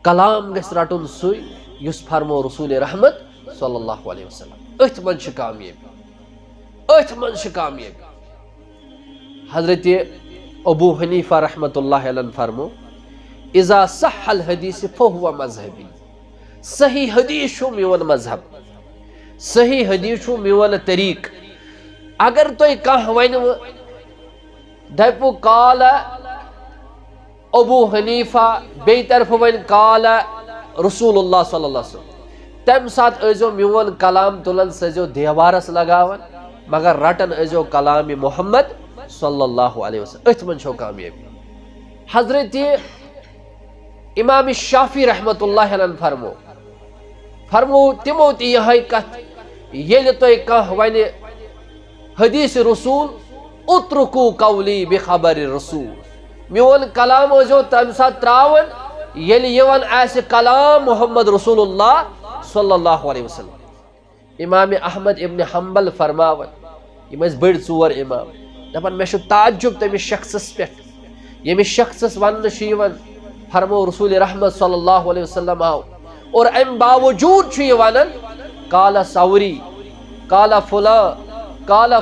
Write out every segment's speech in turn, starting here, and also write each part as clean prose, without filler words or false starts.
कलाम गस रटुन सुई युस फरमो रसूल रहमत सल्लल्लाहु अलैहि वसल्लम। अथ मन छ कामयाबी, अथ मन छ कामयाबी। हजरत अबू हनीफा रहमतुल्लाह अलैह फरमो इज़ा सह्हल हदीस फहुवा मज़हबी। सही हदीस छु मेवन मजहब, सही हदीस छु मेवन तरीक। अगर तो कह वन दपु काल अबू हनीफा बे तरफ वन काल रसूलुल्लाह सल्लल्लाहु अलैहि वसल्लम, तम साथ अजो मेवन कलाम तुलन सजो देवारस लगावन, मगर रटन अजो कलाम मोहम्मद सल्लल्लाहु अलैहि वसल्लम। अथ मन छो कामयाबी। हजरत इमाम शाफी रहमतुल्लाह अलैह फरमो तिमो ती यह कथ ये तो कह वन हदीस रसूल उत्रकू कौली बेखबर रसूल। मोन कलाम जो तम साथ त्रावन ये वन आसे कलाम मोहम्मद रसूलुल्लाह सल्लल्लाहु अलैहि वसल्लम। इमाम अहमद इब्न हम्बल फरमावन, यम बड़ चोर इमाम, दपान मे ताज्जुब तमिस शख्सस पे यमिस शख्सस वन फरमो रसूल रहमत सल्लल्लाहु अलैहि वसल्लम आओ, और अम बावजूद वन काला सौरी काला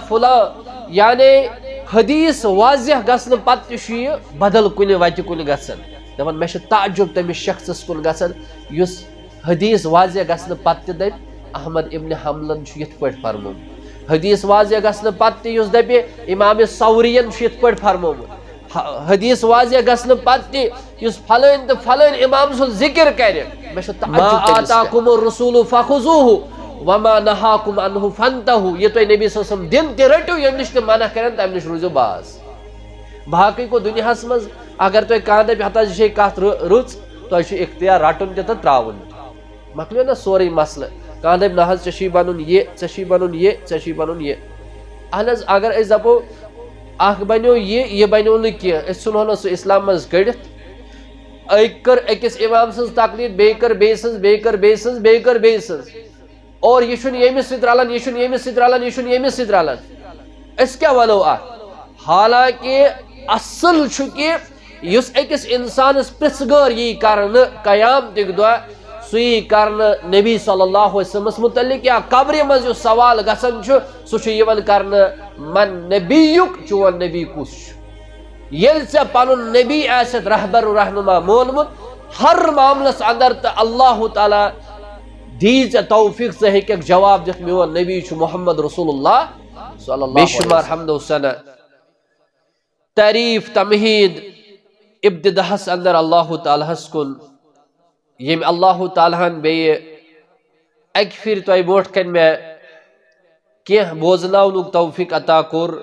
फुला, यानी हदीस वाज़ह गसन पत बदल कुन वत कुन गसन। दपान मे ताज्जुब तमिस शख्सस कुन गसन युस हदीस वाज़ह गसन पत दप अहमद इब्न हम्बलन यथ पट फरमो, हदीस वाज़ह गसन पत युस दपे इमाम सौरियन यथ पट फरमो, हदीस वाज़ह गसन पत युस फलन तो फलन इमाम सुन जिक्र करे। मे मा आताकुम रसूल फखुजूहु वमा नहाकुम अन्हु फंतहु। ये तो नबी सल्लल्लाहु अलैहि वसल्लम दिन ते रटो यम निश मना करन तम निश रुजो बाज। बाकी को दुनियास मज अगर तो कांदे हता जे कत रुच तो इख्तियार रटुन ते त्रावन मकलियो ना सोरे मसले कांदे ना हज चशी बनन ये चशी बनन ये चशी बनन ये। अहनज अगर अस दपो अख बनो ये बनो न कि अस सुनो सो इस्लाम मज गड़ित कर अकिस इमाम सज तकलीद baker based baker based baker based, और ये यमिस रलन ये यमिस रलन ये यमिस रलन। अस क्या वनो हालांकि असल कि युस अकिस इंसानस पृथगर यी करन कयाम तिक दुआ सुई करन नबी सल्लल्लाहु अलैहि वसल्लम मुतल्लिक या कब्र मज जो सवाल गसन सु करन मन नबीयुक चोन नबी कुस येल से पनुन नबी आसत रहबर रहनुमा मोनमुत हर मामलस अंदर त अल्लाह ताला दीज तौफीक से एक जवाब दिख मोन नबी मोहम्मद रसूलुल्लाह सल्लल्लाहु अलैहि वसल्लम। बेशुमार हम्द व सना तारीफ तमहीद इब्तिदाहस अंदर अल्लाह ताला कुन यम अल्लाह ताला बे अक फिर तो बोट कन मे कह बोजनावनुक तौफीक अता कोर।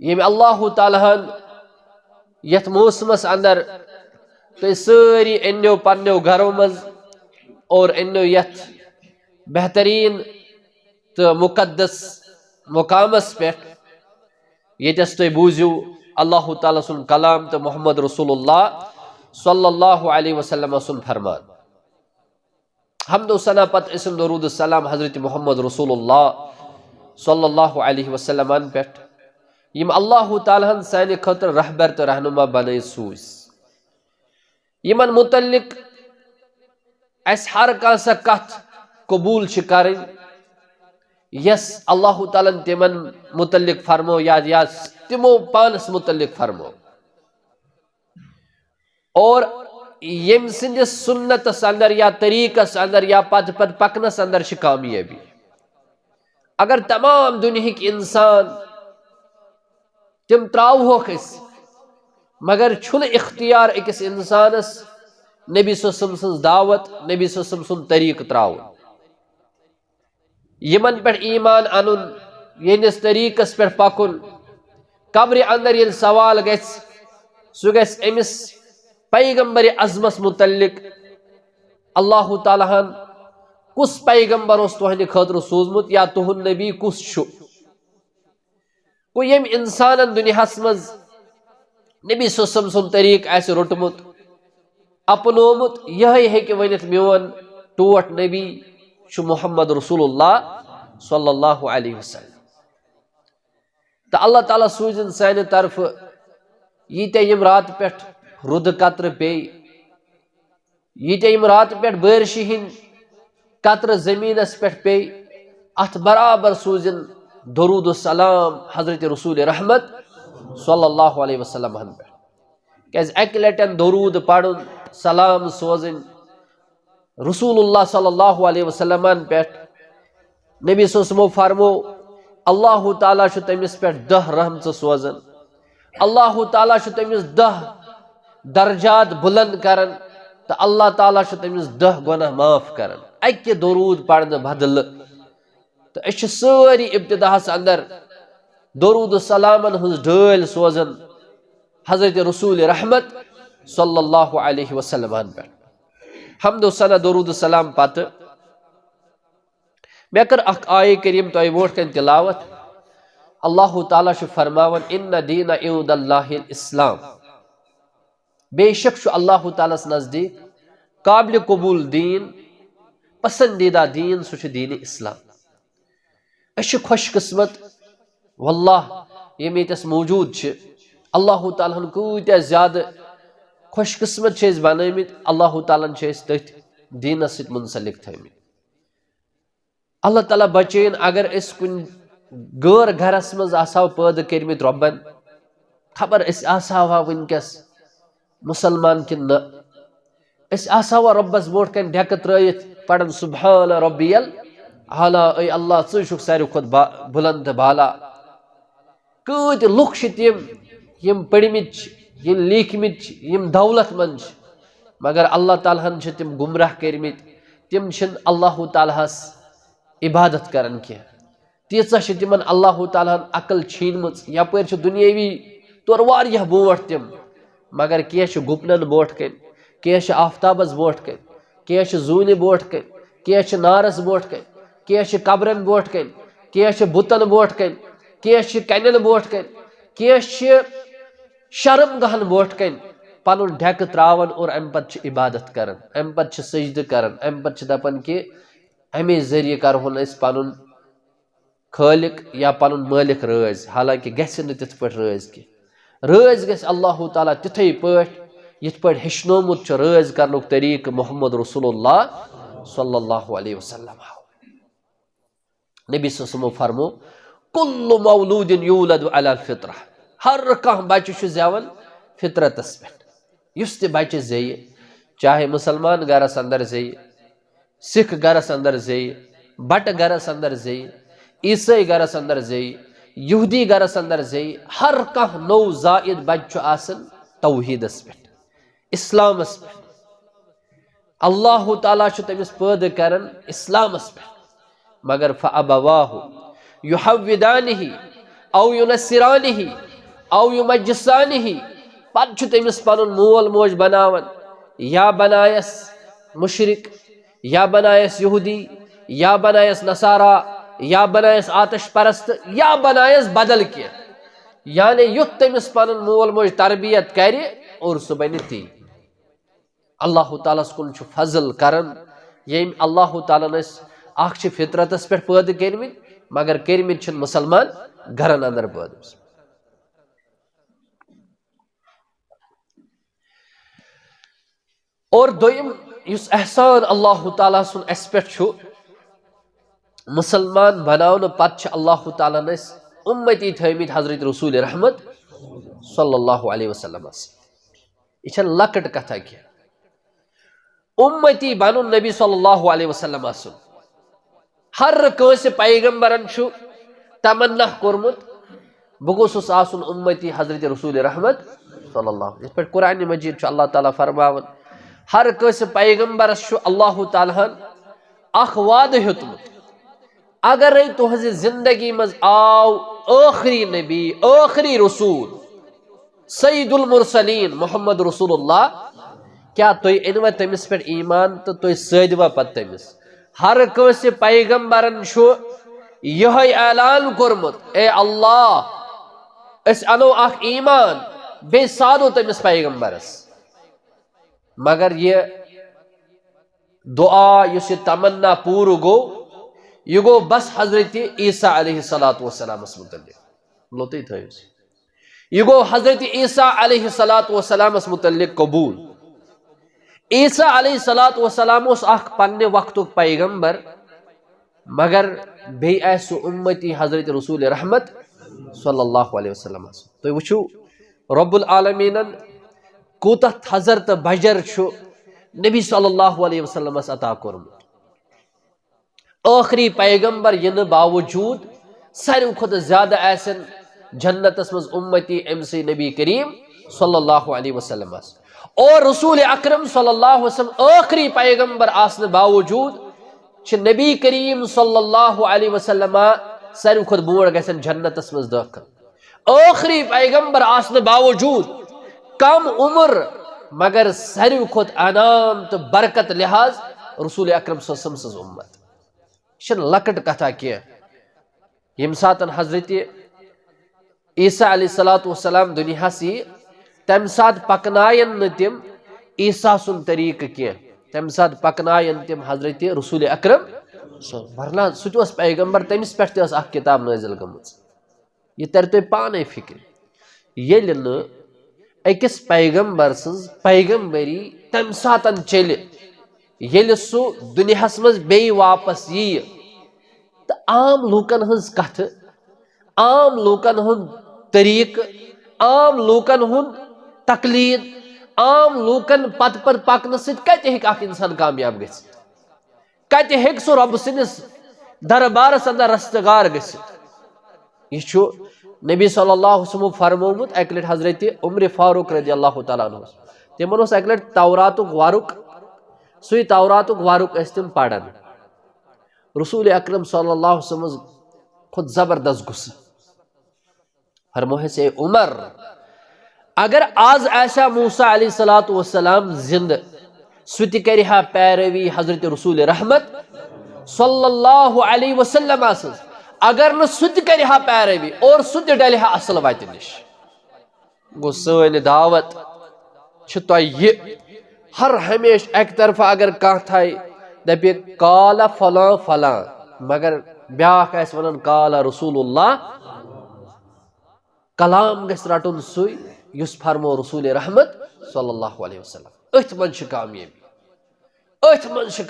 यम अल्लाह ताला यथ मौसमस अंदर तो सारी अन्यो पन्यो घरों मज और अन्यो यथ बेहतरीन तो मुकद्दस मुकामस पे यस तुम बूझू अल्लाह ताला सुन कलाम तो मोहम्मद रसूलुल्लाह सल्लल्लाहु अलैहि वसल्लम सुन फरमान। हम्द सना पत इसम दरूद सलाम हजरत मोहम्मद रसूलुल्लाह सल्लल्लाहु अलैहि वसल्लम पे यम अल्लाह ताला साने खतर रहबर तो रहनुमा बने सूस। यमन मुतल्लिक अस हर कांसा कथ कबूल करें यस अल्लाह ताला तिमन मुतल्लिक फरमो या तिमो पानस मुतल्लिक फरमो, और यम सिंद सुन्नतस अंदर या तरीकस अंदर या पद पद पकनस अंदर कामयाबी। अगर तमाम दुनिया इंसान तिम त्रावोक मगर छुन इख्तियार अकिस इंसानस नबी सल्लल्लाहु अलैहि वसल्लम दावत नबी सल्लल्लाहु अलैहि वसल्लम तरीक त्राव यमन पे ईमान अनुन यनिस तरीकस पे पकुन कब्र अंदर ये सवाल सह गमिस पैगंबर अजमस मुतल्लिक अल्लाह ताला कुस पैगंबर तुहद खतर सूजमुत या तुहद नबी कुस को यम इंसान दुनियास मज नबी सल्लल्लाहु अलैहि वसल्लम तरीक आस रोटमुत अपनोमुत यह हेक वनित मोन टोट नबी मोहम्मद रसूलुल्लाह सल्लल्लाहु अलैहि वसल्लम। तो अल्लाह ताला सूजन साने तरफ यीते यम रात पे रुद कतर पे ये यम रात पे बारिश हिंद कतर जमीनस पे पे अत बराबर सूजन दरूद सलाम हजरत रसूल रहमत सल्लल्लाहु अलैहि वसल्लम पे क्या अक लटन दरूद पढ़ सलाम सोजन रसूलुल्लाह सल्लल्लाहु अलैहि वसल्लम पे नबी सोसमो फरमो अल्लाह ताला तमिस पे 10 रहमत सोजन अल्लाह ताला तमिस 10 दर्जात बुलंद करन तो अल्लाह ताला तमिस 10 गुनाह माफ करन अक्के दरूद पढ़ने बदल तो अ सारी इब्तिदाहस अंदर दरूद सलामन हज ढल सोजन हजरत रसूल रहमत सल्लल्लाहु अलैहि वसल्लम पे हमदो सना दरूद सलाम पत मे कर अख आये करीम तो वोट कन तिलावत अल्लाह ताला फरमावन इन्ना दीन इंदल्लाहिल इस्लाम बेशक अल्लाह ताला नजदीक काबिल कबूल दीन पसंदीदा दीन सह दीन इस्लाम अश खुशकिस्मत वल्लाह यम यस मौजूद अल्लाह ताला कूत्या ज्यादा खुशकिस्मत बनमित अल्लाह ताला तथ दीनस सत मुंसलिक थमित अल्लाह ताला बचेन अगर कुन गैर घरस मज आसाव पैदा कर्मित रब्बन खबर आसावा वनकस मुसलमान कि न आसावा रब्बस बोट कन ढेक त्रयित पढ़न सुबहान रब्बियल आला ऐ अल्लाह षुक सारे खुद बुलंद बाला कत लुख यम पढ़मित यम लिखमित यम दौलत मंद मगर अल्लाह ताला तिम गुमराह कर्मित तिम अल्लाह तालाहस इबादत करन कह तीचा तिमन अल्लाह ताला अकल छीनम यपर दुनियावी तौर वारिया बोट तिम मगर कह गुपनन बोट कन कह आफ्ताबस बोट कन कह जून बोट कन कह नारस बोट कन कह कब्रन बोट कन कह बुतन बोट कन कह कन बोट कन कह शर्म गहन बोट कन पन ढेक त्रावन और अम पे इबादत करन अम पे सजद करन अम पे दपन कि अमे जरिए करहोन पन खालिक या पन मालिक राज हालांकि गस तिथ पे राज कह राज गस अल्लाह ताला तिथे यथ पे हेचनोमुत राज करनुक तरीक मोहम्मद रसूलुल्लाह सल्लल्लाहु अलैहि वसल्लम नबी सल्लल्लाहु फरमो कुल्लु मौलूदिन यूलदु अला फित्रा हर कह बच्चे ज़ेवन फितरतस पे युस ते बच्चे ज़ेय चाहे मुसलमान गरस अंदर ज़ेय सिख गरस अंदर ज़ेय बट गरस अंदर ज़ेय ईसाई गरस अंदर ज़ेय यहूदी गरस अंदर ज़ेय हर कह नौ जायद बच्चो आसन तौहीदस पे इस्लामस पे अल्लाह ताला तमिस पैदा करन इस्लामस पे मगर फअबवाहु युहव्विदानिही औ युनस्सिरानिही औ युमज्जिसानिही पत तमिस पनुन मोल मोज बनावन या बनायस मुशरिक या बनायस यहूदी या बनायस नसारा या बनायस आतिश परस्त या बनायस बदल के यानी युत तमिस पनुन मोल मोज तरबियत करे और सह बन ती अल्लाह ताला कुन फजल करन यम अल्लाह ताला अख फितरतस पे पैदा कर्मित मगर कर्मित मुसलमान घरन अंदर पैदा और दोयम युस एहसान अल्लाह ताला सुन अस पे मुसलमान बनावन पत अल्लाह ताला उम्मती थमित हजरत रसूल रहमत सल्लल्लाहु अलैहि वसल्लम यह लकट कथा कह उम्मती बनुन नबी सल्लल्लाहु अलैहि वसल्लम हर कंस पैगंबरन तमन्ना कोरमुत बह गोसुस आसुन उम्मती हजरत रसूल रहमत सल्लल्लाहु इस पे कुरान मजीद अल्लाह ताला फरमावन हर कंस पैगंबरस अल्लाह ताला अख वाद हेतुमुत अगर तुहज जिंदगी मज आव आखिरी नबी आखिरी रसूल सईदुल मुरसलीन मोहम्मद रसूलुल्लाह क्या तुम अनवा तमिस पे ईमान तो तुम सदवा पत तमिस हर कंस पैगंबरन यह ऐलान कोरमुत ए अल्लाह अस अनो अख ईमान बे सादो तमिस पैगंबरस मगर ये दुआ युस तमन्ना पूर गो यह गो बस हजरत ईसा अलैहिस्सलातु वस्सलामस मुतल्लिक लोते थयस यह गो हजरत ईसा अलैहिस्सलातु वस्सलामस मुतल्लिक कबूल ईसा अलैहिस्सलातु वस्सलाम उस अख पन्ने वक्तुक पैगंबर मगर बे आस उम्मती हजरत रसूल रहमत सल्लल्लाहु अलैहि वसल्लम। तो वुचु रब्बुल आलमीनन कूता थजर तो बजर छु नबी सल्लल्लाहु अलैहि वसल्लम अता कोरमुत। आखिरी पैगंबर यन बावजूद सारे खुद ज्यादा आसन जन्नतस मज उम्मती एमसी नबी करीम सल्लल्लाहु अलैहि वसल्लम और रसूल अकरम सल्लल्लाहु अलैहि वसल्लम आखिरी पैगंबर आसन बावजूद नबी करीम सल्लल्लाहु अलैहि वसल्लम सारे खुद बोड़ गसन जन्नतस मज दाखिल। आखिरी पैगंबर आसन बावजूद कम उम्र मगर सारे खुद अनाम तो बरकत लिहाज रसूल अकरम सल्लल्लाहु अलैहि वसल्लम उम्मत लकट कथा क्या यम सातन हजरत ईसा अलैहिस्सलातु वस्सलाम दुनिया से तम सात पकनायन न तिम ईसा सुन तरीक क्या तम सात पकनायन तिम हजरत रसूल अकरम वरना सह पैगंबर तमिस पे किताब नाजिल गमज। यह तर तुम पाने फिक्र ये अकिस पैगंबर सज पैगंबरी तम सातन चल ये सह दुनिया मज बे वापस यी तो आम लूकन हज कथ आम लूकन हुंद तरीक आम लूकन हुंद तकलीद आम लूकन पत पर पकन सत इंसान कामयाब गत सह रब सिंदिस दरबारस अंदर रस्तगार गह नबी सल्लल्लाहु अलैहि वसल्लम फरमोमुत अक लट हजरत उमर फारूक रदियल्लाहु तआला अन्हु तिमन ओस अक लट तौरातुक वारुक सुई तौरातुक वारुक तिम पढ़न रसूल अकरम सल्लल्लाहु अलैहि वसल्लम खुद जबरदस्त गुस्सा फरमोहे से उमर अगर आज ऐसा मूसा अलैहिस्सलातु वस्सलाम जिंद सुति करिहा पैरवी हजरत रसूल रहमत सल्लल्लाहु अलैहि वसल्लम अगर न सुत करिहा पैरवी और सुत डलिहा असल वत निश गो सन दावत ये हर हमेश एक तरफा अगर कह थाय दपे काला फला फला मगर ब्याख वन काला रसूलुल्लाह कलाम गस रटुन सुई युस फरमो रसूल रहमत सल्लल्लाहु अलैहि वसल्लम अथ मन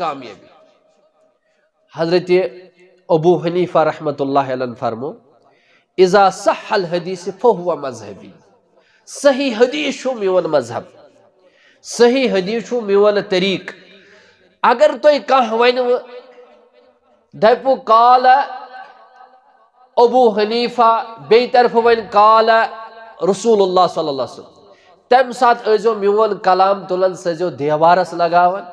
कामयाबी हजरत अबू हनीफा रहमतुल्लाह अलैह फरमो इज़ा सह्हल हदीस फहुवा मजहबी सही हदीस छु मेवन मजहब सही हदीस छु मेवन तरीक अगर तो कह वन दपु काल अबू हनीफा बे तरफ वन काल रसूलुल्लाह सल्लल्लाहु अलैहि वसल्लम तम साथ अजो मेवन कलाम तुलन सजो देवारस लगावन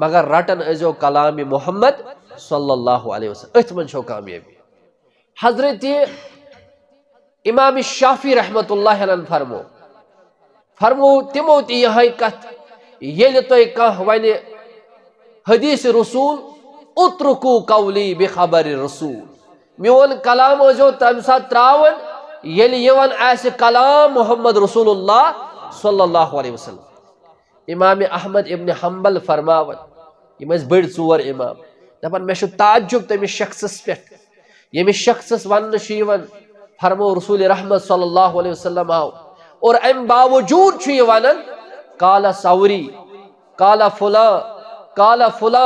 मगर रटन अजो कलाम मोहम्मद सल्लल्लाहु अलैहि वसल्लम अथ मन छो कामयाबी। हजरत इमाम शाफी रहमतुल्लाह अलैह फरमो तिमो यह कथ ये तो कह वन हदीस रसूल उत्रकू कौली बेखबर रसूल मोन कलाम अजो तम साथ त्रावन यवन आस कलाम मोहम्मद रसूलुल्लाह सल्लल्लाहु अलैहि वसल्लम। इमाम अहमद इब्न हम्बल फरमावन यम बड़ चोर इमाम दपान मे ताज्जुब तमिस शख्सस पे यमिस शख्सस वन फरमो रसूल रहमत सल्लल्लाहु अलैहि वसल्लम आओ और अम बावजूद वन काला सौरी काला फुला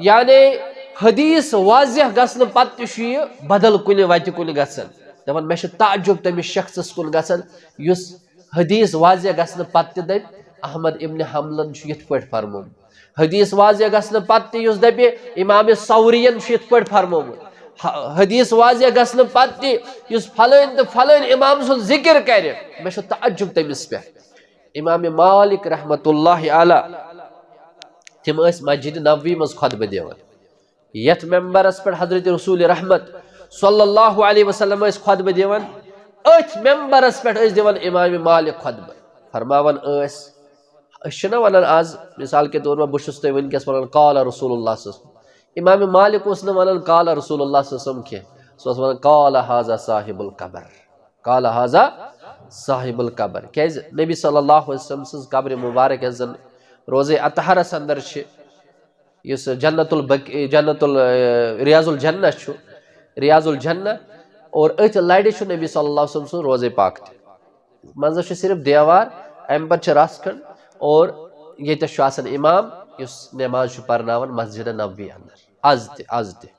यानी हदीस वाज़ह गसन पत बदल कुन वत कुन गसन दपान मे ताज्जुब तमिस शख्सस कुन गसन युस हदीस वाज़ह गसन पत दप अहमद इब्न हम्बलन यथ पे फरमो हदीस वाज़ह गसन पत युस दपे इमाम सौरियन यथ पे फरमो हदीस वाज़ह गसन पत युस फलन तो फलन इमाम सुन जिक्र कर मे ताज्जुब तमिस पे। इमाम मालिक रहमतुल्लाह अलैह तिम मस्जिद नबवी मज खुतबा दिवान यथ मेंबरस पे हजरत रसूल रहमत सल्लल्लाहु अलैहि वसल्लम खुतबा दिवान अथ मेंबरस पे दिवान इमाम मालिक खुतबा फरमावन वन आज मिसाल के तौर पर बहुत तुम वनकस वन काला रसूलुल्लाह इमाम मालिक वन काला रसूलुल्लाह कह वन काला हाजा साहिबुल कबर काला हाजा साहिबुल कबर क्या नबी सल्लल्लाहु अलैहि वसल्लम कब्र मुबारक जन रोज़े अतहरस अंदर जन्नतुल रियाजुल जन्नह रियाजुल जन्नह और अथ लड़ नबी सल्लल्लाहु अलैहि वसल्लम रोज़े पाक मज सिर्फ देवार अम पे रस खंड और येतस छु आसान इमाम युस नमाज छु परनावन मस्जिद नबवी अंदर आज ते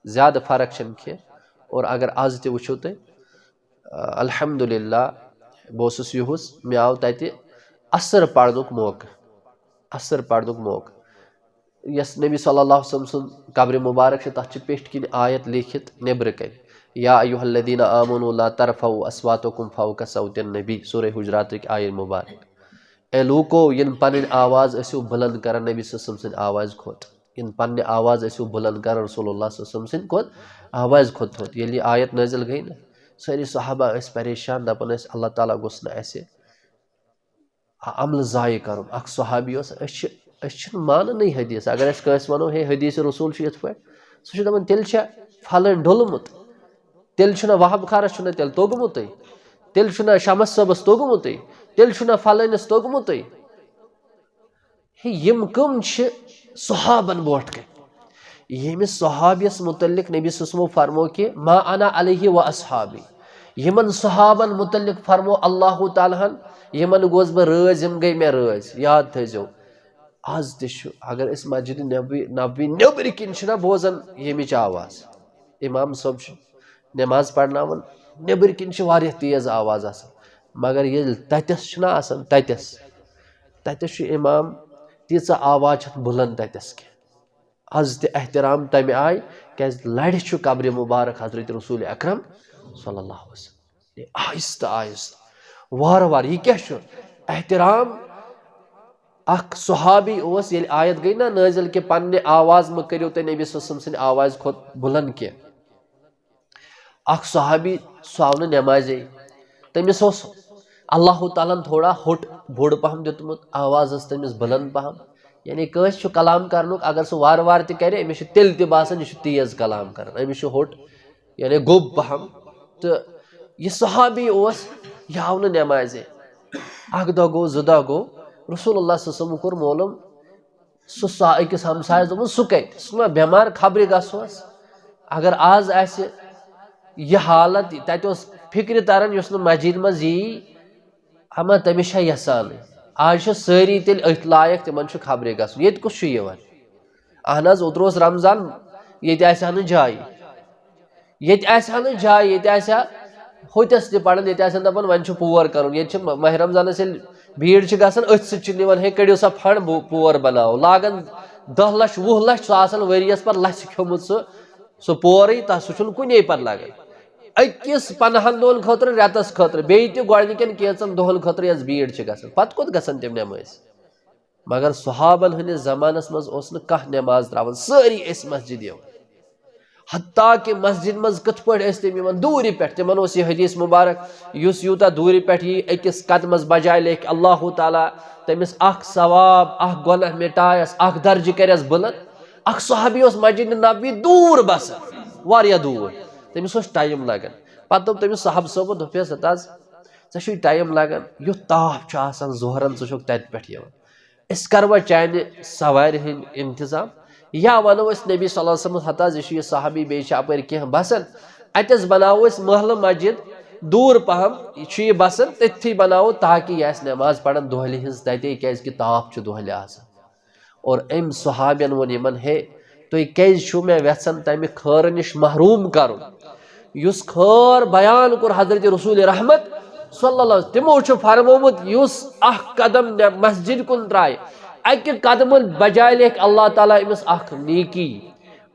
ज्यादा फर्क छन के और अगर आज ते वुचो ते अल्हम्दुलिल्लाह बोसुस युहुस मे आव तते असर पढ़नुक मौका यस नबी सल्लल्लाहु अलैहि वसल्लम सुन कब्र मुबारक तथ पेट किन आयत लिखित नेबर कन या अय्युहल्लज़ीना आमनु ला तरफउ अस्वातकुम फौका सौतिन नबी सूरह हुजरात की आयत मुबारक ए लूको इन पन आवाज ऐसो बुलंद कर नबी सल्लल्लाहु अलैहि वसल्लम आवाज खोत इन पन आवाज ऐसो बुलंद कर रसूलुल्लाह सल्लल्लाहु अलैहि वसल्लम खोत आवाज खोत थोत ये आयत नाजिल गई ना सारी सहाबा परेशान दपन अल्लाह ताला गोस न ऐसे अमल ज़ाय कर अख सहाबी मान नहीं हदीस अगर कस वनो हे हदीस रसूल ये पे सह दपान तेल फलन डोलमुत तेल वहब खारस तेल तोगमुत तेल शमस सबस तोगमुत तेल फलनस तोगमुत यम कम सहाबन बोट कन यमिस सहाबियस मुतल्लिक नबी सल्लल्लाहु फरमो कि मा अना अलैहि व अस्हाबी यमन सहाबन मुतल्लिक फरमो अल्लाह ताला यमन गोस बह राज यम गई मे राज याद थो आज तु अगर इस मस्जिद नबवी नबर किन बोजान यमिच आवाज इमाम सब नमाज पढ़नावन नबर किन तेज आवाज आसान मगर ये ततस इमाम तीस आवाज बुलंद ततस के आज ते एहतराम तमे आय क्या लड़ कब्र मुबारक हजरत रसूल अकरम सल्लल्लाहु अलैहि वसल्लम आहिस्ता आहिस्ता वार वार यह क्या एहतराम अख सहाबी ओस ये आयत गई ना नाजिल के पन्ने आवाज में करियो ते नबी सल्लल्लाहु अलैहि वसल्लम आवाज खोत बुलंद के अख सहाबी सह नमाज तमिस अल्लाह ताला थोड़ा होट बोड़ पहम दितमुत आवाज तमिस बुलंद पहम यानी कस कलाम कर अगर सह वार वार तक अमिस तेल बासान यह तेज कलाम कर अमिस होट यानी गोब पहम तो यह सहाबी यह आव नमाज अख दह गो जो दह गो रसूलुल्लाह सल्लल्लाहु अलैहि वसल्लम कोर मोलम सह अकिस हमसायस दोपन सह कत सह बेमार खबरे गसोस अगर आज आसि यह हालत तत फिक्र तरन मस्जिद मज यी हमा तमिस यसान आज सारी तेल अथ लायक तिमन खबरे गसन ये कुछ अहन ओतर रमजान ये जाय ये होतस पड़न ये दपान वन पोर कर ये माह रमजानस भीड़ गसान अथ सवान हे कड़ो सा फंड पोर बनाओ लागन 10 लाख 20 लाख सह वरियस पर लस खोमुत सह पोर सह कुन पर लगन अकिस 15 दोहन खतर रेतस खतर बेन कैचन दोहन खतर यस भीड़ गसान पत कोत गसन तम नमाज मगर सहाबन हंदिस जमानस मज कह नमाज त्रावन सारी मस्जिद यवन हत्ता कि मस्जिद मज कथ पे तम दूर पे तिमन यह हदीस मुबारक यूता दूर पे अकिस कदमस बजाय लेख अल्लाह ताला तमिस अख सवाब अख गुनाह मिटायस अख दर्ज करस बुलंद अख सहाबी मस्जिद नबवी दूर बस वारिया दूर तमिस टाइम लगन पत दोप तमिस साहब सोबो दोपस ऐ टाइम लगन युथ ताप जोहरन षुक तत पे अस करवा चाने सवार हंद इंतजाम या वनो नबी सल्लल्लाहु अलैहि वसल्लम हता यह सहाबी बे अपर कह बसान अतस बनाओ महल मस्जिद दूर पहम यह बसान तथी बनाओ ताकि यह नमाज पढ़न दोहल हज तते क्या ताप दोहल और अम सहाबियन वोन यमन हे तुम क्या मे वेसन तमि खर नश महरूम कर खर बयान कोर हजरत रसूल रहमत सल्लल्लाहु अलैहि वसल्लम तिमो फरमोमुत अख कदम मस्जिद कुन त्राय अक कदम बजाय लेख अल्लाह ताला अमिस अख नीकी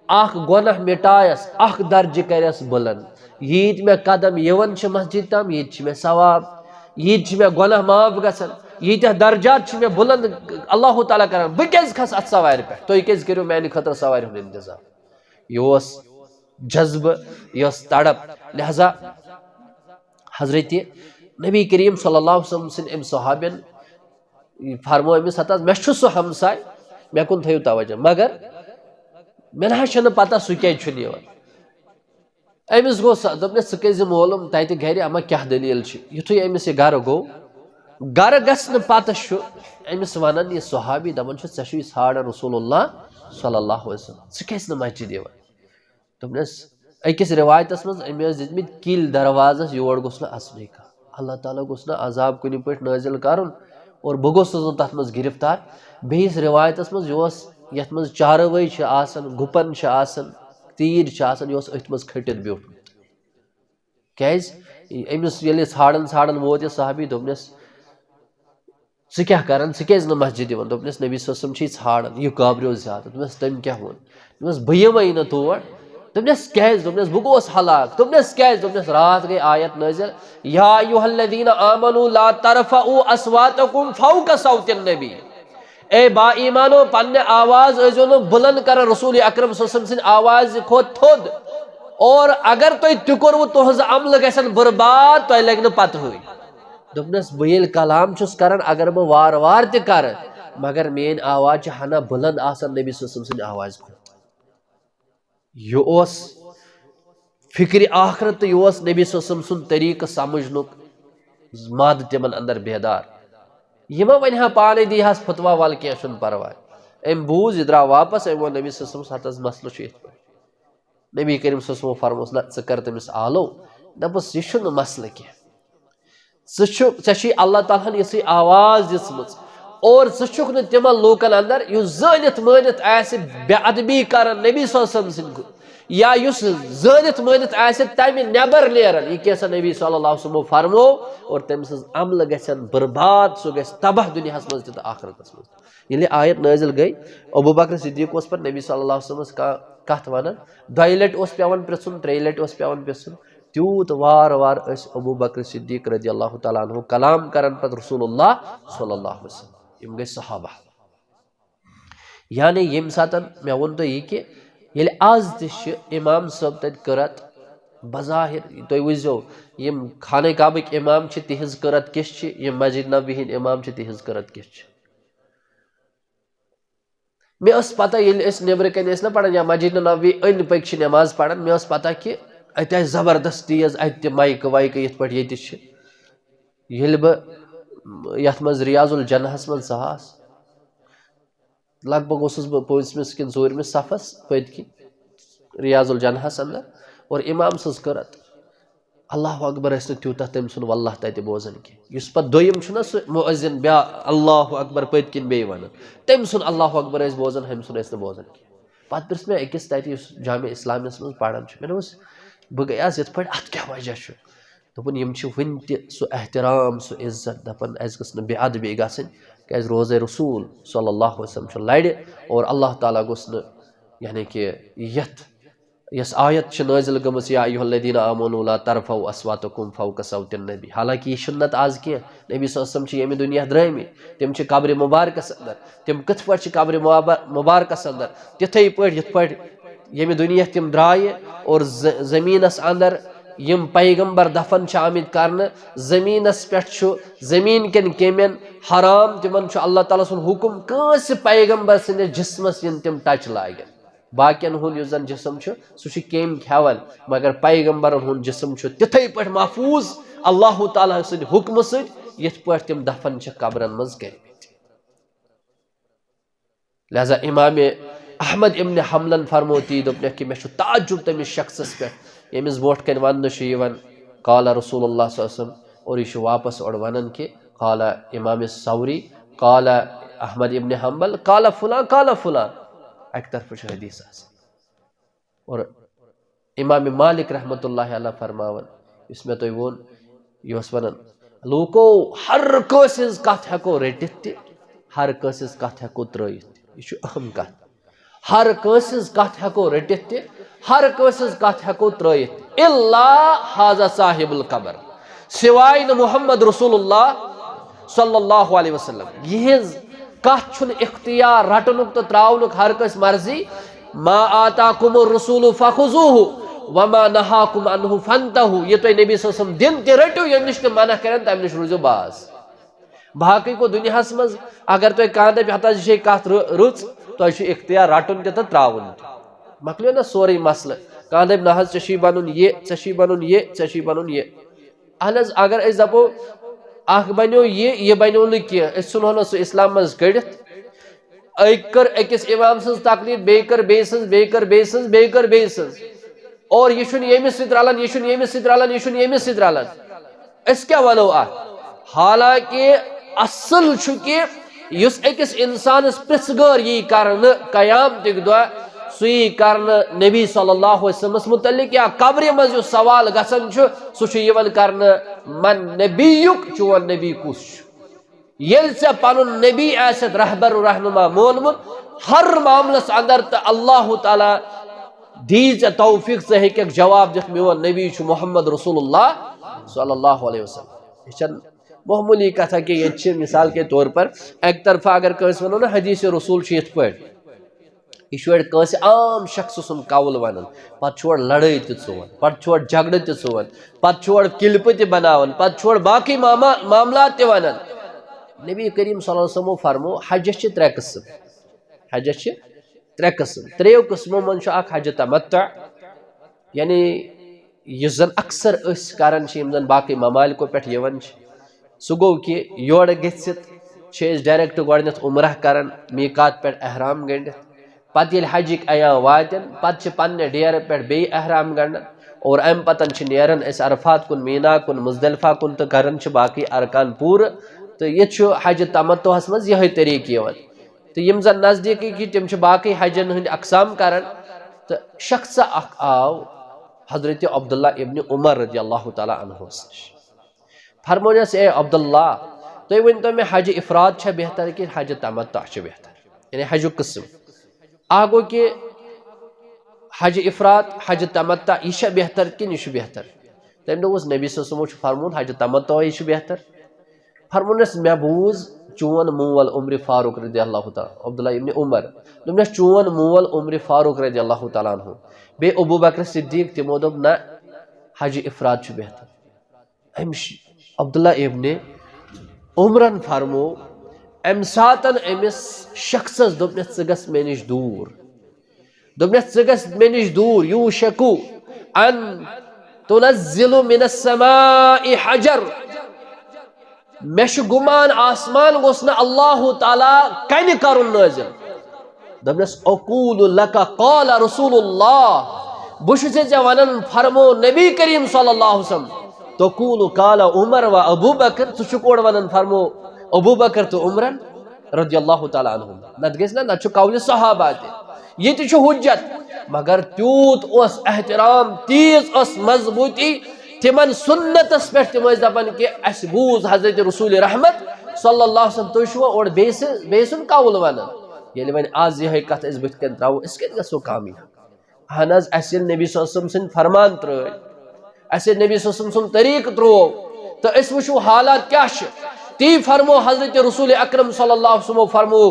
अख गुनाह मिटायस अख दर्ज करस बुलंद यीत मे कदम यवन मस्जिद तम यीत मे सवाब यीत मे गुनाह माफ गसन यीत दर्जात मे बुलंद अल्लाह ताला कर बह क्या खस अत सवार पे तुम क्या करो मैंने खतर सवार हुंद इंतजाम यह जज्ब यह तड़प लिहाजा हजरत नबी करीम सल्लल्लाहु अलैहि वसल्लम सिंद अम सहाबियन फरमो अमिस हता मे सह हमसाय मे कुन थो तवज्जो मगर मे ना पता सह क्या अमिस गो दोपनस सह मोलूम तत गर अमा क्या दलील युथु अमिस यह गर गो गर गसन पत अमिस वन यह सहाबी दपान ऐ षाड़ रसूलुल्लाह सल्लल्लाहु अलैहि वसल्लम सह क्या मस्जिद यवन दोपनस अकिस रिवायतस मज अमे दितमित किल दरवाजस योर गोस असन अल्लाह ताला गोस अजाब कुन पे नाजिल कर और बह गोसुस तथ मज गिरफ्तार। बेस रिवायतस मज यथ मज चारवई गुपन तीर अथ मज खटित ब्योठमुत कैज अमिस ये ाड़न वोत यह साहबी दोपनस स क्या करान स क्या मस्जिद दिवान दोपनस नबी सम ाड़न यह काबरो ज्यादा दोपनस तम क्या वोन दोपनस बह यमई न तोड़ दोपनस क्या दोपनस बह गोस हलाक दोपनस क्या दोपनस रात गई आयत नाजिल या अय्युहल्लज़ीना आमनू ला तरफउ अस्वातकुम फौक सौतिन नबी ए बा ईमानो पन्ने आवाज अजो न बुलंद कर रसूल अकरम सल्लल्लाहु अलैहि वसल्लम आवाज खोत थोद और अगर तुम तुकरव तुहज अमल गसन बर्बाद तुम लग न पत हुई दोपनस बह ये कलाम छुस करन अगर बह वार वार त कर मगर मेन आवाज हना बुलंद आसन नबी सल्लल्लाहु अलैहि वसल्लम आवाज खोत यह फिक्र आखरत यह नबी सल्लल्लाहु अलैहि वसल्लम सुन तरीक समझनुक मद तिमन अंदर बेदार यह वन हा पाने दी हस फतवा वाल क्या परवाह अम बूझ यह द्रा वापस अम वो नबी सल्लल्लाहु अलैहि वसल्लम मसलो इत नबी करीम सल्लल्लाहु अलैहि वसल्लम फरमोस न च कर तमिस आलो दपस यह मसल क्या अल्लाह ताला ये आवाज दिसमच और ज़ुक न तिमन लूकन अंदर यु जानत मानित बेअदबी कर नबी सल्लल्लाहु अलैहि वसल्लम या युस जानत मानित तमि नेबर नेरन यह कैसा नबी सल्लल्लाहु अलैहि वसल्लम फरमो और तम सज अमल गन बर्बाद सह गस तबाह दुनिया मज तो आखरतस मज ये आयत नाजिल गई अबू बकर सिद्दीक पर नबी सल्लल्लाहु अलैहि वसल्लम कथ वन 2 लट पेवन पृछुन 3 लट पेवन पृछुन तूत वार वार अबू बकर सिद्दीक रज़ियल्लाहु तआला अन्हु कलाम करन पत रसूलुल्लाह सल्लल्लाहु अलैहि वसल्लम यम गई सहाबा यानी यम सातन मे वोन तो यह कि ये आज तह इमाम सब तत करत बज़ाहिर तुम वो यम खाने काबिक इमाम तिहज करत किस यम मस्जिद नबवी हिंद इमाम तिहज करत किस मे पता ये नबर कन ना पढ़ान या मस्जिद नबवी अंद पक नमाज पढ़ान मे पता कि अत जबरदस्त तेज अत माइक वाइक ये बह यथ मज रियाजुल जन्नहस मज सहास लगभग बह पूंचमिस कि ूरमिस सफस पद कि रियाजुल जन्नहस अंदर और इमाम सज करत अल्लाह अकबर तूत तम सुन वल्लाह तत बोजन कि पे दोयम सह मुअज्जिन ब्या अल्लाह अकबर पद किन बे वन तम सुन अल्लाह अकबर बोजन हम सुन बोजन पे पृछ मे अकिस तत जामे इस्लामियस मज पढ़ान मे बह गयास ये अत क्या वजह दोपन यम वन सह एहतराम सह इज्जत दपन अस गस बेअदबी गसन क्या रोज़े रसूल सल्लल्लाहु अलैहि वसल्लम लड़ और अल्लाह ताला गोस यानी कि यस आयत नाजिल गम या अय्युहल्लज़ीना आमनू ला तरफउ अस्वातकुम फौक सौतिन नबी हालांकि यह सुन्नत आज क्या नबी सल्लल्लाहु अलैहि वसल्लम यम दुनिया द्रायम तम कब्र मुबारकस अंदर तम कथ पे कब्र मुबारकस अंदर तिथे पे यम दुनिया तम द्राय और जमीनस अंदर यम पैगंबर दफन आमित कर जमीनस पे जमीन कन केमियन हराम तिमन अल्लाह ताला सुन हुकुम कंस पैगंबर सन्दस जिस्मस इन तम टच लागन बाकियन हुन जन जिसम सह केम खेवन मगर पैगंबर हुन जिसम तिथे पे महफूज अल्लाह ताला सद हुक्म सत पे तम दफन कब्रन मज कर लिहाजा इमाम अहमद इब्न हम्बलन फरमो ती दोपन कि मे ताजुब तमिस शख्सस पे यमिस बोट कन वन काला रसूलुल्लाह सल्लल्लाहु अलैहि वसल्लम और यह वापस और वन कि काला इमाम सौरी काला अहमद इब्न हम्बल काला फुलान एक तरफ हदीस और इमाम मालिक रहमतुल्लाहि अलैह फरमावन इसमें तो वोन यह वन लूको हर कस कथ हेको रटित हर कस कथ हेको त्रयित यह अहम कथ हर कस कथ हेको रटित हर कस कथ हेको त्रयित इल्ला हाजा साहिबुल कब्र सिवाय न मुहम्मद रसूलुल्लाह सल्लल्लाहु अलैहि वसल्लम यह कथ छुन इख्तियार रटनुक तो त्रावनुक हर कस मर्जी मा आताकुमुर रसूलु फखुजुहु वमा नहाकुम अन्हु फंतहु ये तो नबी सल्लल्लाहु अलैहि वसल्लम दिन ते रटो यम निश मना करन तम निश रुजो बाज बाकी को दुनिया मज अगर तो कांदे हता शे कथ रुच तो इख्तियार रटुन तो त्रावन मकलियो ना सोरे मसल कांदे नहज चशी बनन ये चशी बनन ये चशी बनन ये अहनज अगर अस दपो अख बनो ये बनो न कह सुनो ना सह इस्लाम मज कड़ित कर अकिस इमाम सज तकलीद baker based baker based baker based और यह यमिस सत रलन यह यमिस सत रलन यह यमिस सत रलन अस क्या वनो हालांकि असल कि युस अकिस इंसानस पृथ्गर यी करने कयामतिक दुआ सुई करने नबी सल्लल्लाहु अलैहि वसल्लम मुतल्लिक या कब्र मज जो सवाल गसन सह यवन करने मन नबीयुक चोन नबी कुस येल से पनुन नबी आसत रहबर रहनुमा मोलमुत हर मामलस अंदर त अल्लाह ताला दीज तौफीक से हेक जवाब दित मोन नबी छु मोहम्मद रसूलुल्लाह सल्लल्लाहु अलैहि वसल्लम मामूली कथा कि ये मिसाल के तौर पर एक तरफा अगर कस वो ना हदीस रसूल यथ पे यह आम शख्स सुन कौल वन पे छोड़ लड़ाई तोन पे छोड़ झगड़ तोन पे छोड़ किल्प बनावन पे छोड़ बाकी मामला वन नबी करीम सल्लल्लाहु अलैहि वसल्लम फरमो हजस त्रे किस्म हजस त्रे किस्म त्रेयो किस्मों मन हज तमत्तु यानी यह जन अक्सर करान जन बाकी ममालिको पे सह गो कि योर गसित डायरेक्ट गोडनथ उमरह करान मीकात पे एहराम गंडित पत ये हजिक अया वातन पे पन्ने डेर पे बे एहराम गंडन और अम पतन नेरन अरफात कुन मीना कुन मुजदलिफा कुन तो करन बाकी अरकान पूर तो ये हज तमत्तुहस मज यह तरीक तो यम जन नजदीकी कि तिम बाकी हजन हंद अकसाम करान तो शख्स आव हजरत अब्दुल्ला इब्न उमर रज़ियल्लाहु ताला अन्हु फरमोनस ए अब्दुल्ला तो वन तो मे हज इफराद बेहतर कि हज तमत्तु बेहतर यानी हज किस्म आगो कि हज इफराद हज तमत्तु यह बेहतर कि यह बेहतर तम दोस नबी सल्लल्लाहु अलैहि वसल्लम फरमोन हज तमत्तु यह बेहतर फरमोनस मे बूज चोन मोल उम्र फारूक रज़ियल्लाहु ताला अब्दुल्ला इब्न उमर दोपनस चोन मोल उम्र फारूक रज़ियल्लाहु ताला अन्हु बे अबू बकर सिद्दीक तमो दोप ना हज इफराद बेहतर अब्दुल्ला इब्न उमरन फरमो अम सातन अमिस शख्सस दोपनस ज गस मे निश दूर दोपनस ज गस मे निश दूर यूशकु अन तुनज़्ज़िलु मिनस समाई हजर मे गुमान आसमान गोस न अल्लाह ताला कन करुन नाज़िल दोपनस अकूलु लका क़ाल रसूलुल्लाह बुश से वनन फरमो नबी करीम सल्लल्लाहु अलैहि वसल्लम तकूलु काला उमर व अबू बकर तो कोड वनन फरमो अबू बकर तो उमरन रज़ियल्लाहु ताला अन्हुम नत गस ना नत कौल सहाबा ये हुज्जत मगर त्यूत ओस एहतराम तीज ओस मजबूती तिमन सुन्नतस पे तिम दपान कि अस बूज हजरत रसूल रहमत सल्लल्लाहु अलैहि वसल्लम तुम और बेसन कौल वन ये वन आज यह कत बुत कन त्रो गो कामयाब अहन अस नबी सल्लल्लाहु अलैहि वसल्लम फरमान त्रो अस नबी सल्लल्लाहु अलैहि वसल्लम तरीक त्रो तो अस वुचो हालात क्या ती फरमो हजरत रसूल अकरम सल्लल्लाहु अलैहि वसल्लम फरमो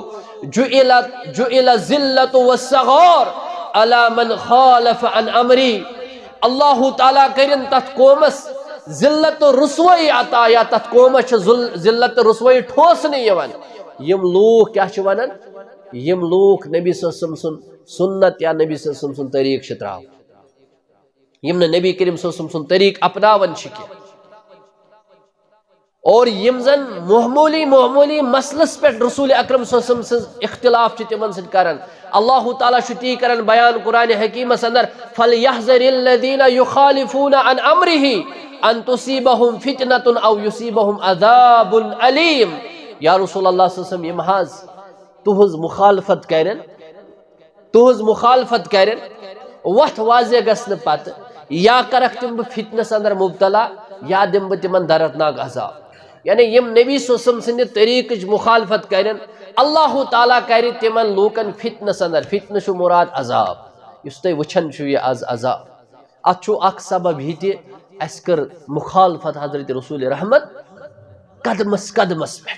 जुइला ज़िल्लतु वस्सगार अला मन खालफ अन अमरी अल्लाह ताला करिन तथ कौमस जिल्लत रुसवाई अता या तथ कौमस जिल्लत रुसवाई ठोसने यवन यम लोग क्या वनन यम लोग नबी सल्लल्लाहु अलैहि वसल्लम सुन्नत या नबी सल्लल्लाहु अलैहि वसल्लम तरीक त्राव यम नबी करीम सल्लल्लाहु अलैहि वसल्लम तरीक अपनावन और यम जन मामूली मसलस पे रसूल अकरम सल्लल्लाहु अलैहि वसल्लम इख्तिलाफ तिमन सद करन अल्लाह ताला ती करन बयान कुरान हकीमस अंदर फलयहज़रिल्लज़ीना युखालिफूना अन अम्रिही अन तुसीबहुम फितनतुन औ युसीबहुम अज़ाबुन अलीम या रसूल अल्लाह सल्लल्लाहु अलैहि वसल्लम यम हाज तुहज मुखालफत करन वथ वाज़े गसन पत या करक तिम फितनस अंदर मुब्तला या दिम तिमन दर्दनाक अज़ाब यानी यम नबी सल्लल्लाहु अलैहि वसल्लम तरीक मुखालफत करन अल्लाह ताला कर तिमन लूकन फितनस अंदर फितन छु मुराद अजाब इस तय वचन छु ये आज अजाब अछु अख सबब हिते अस कर मुखालफत हजरत रसूल रहमत कदमस पे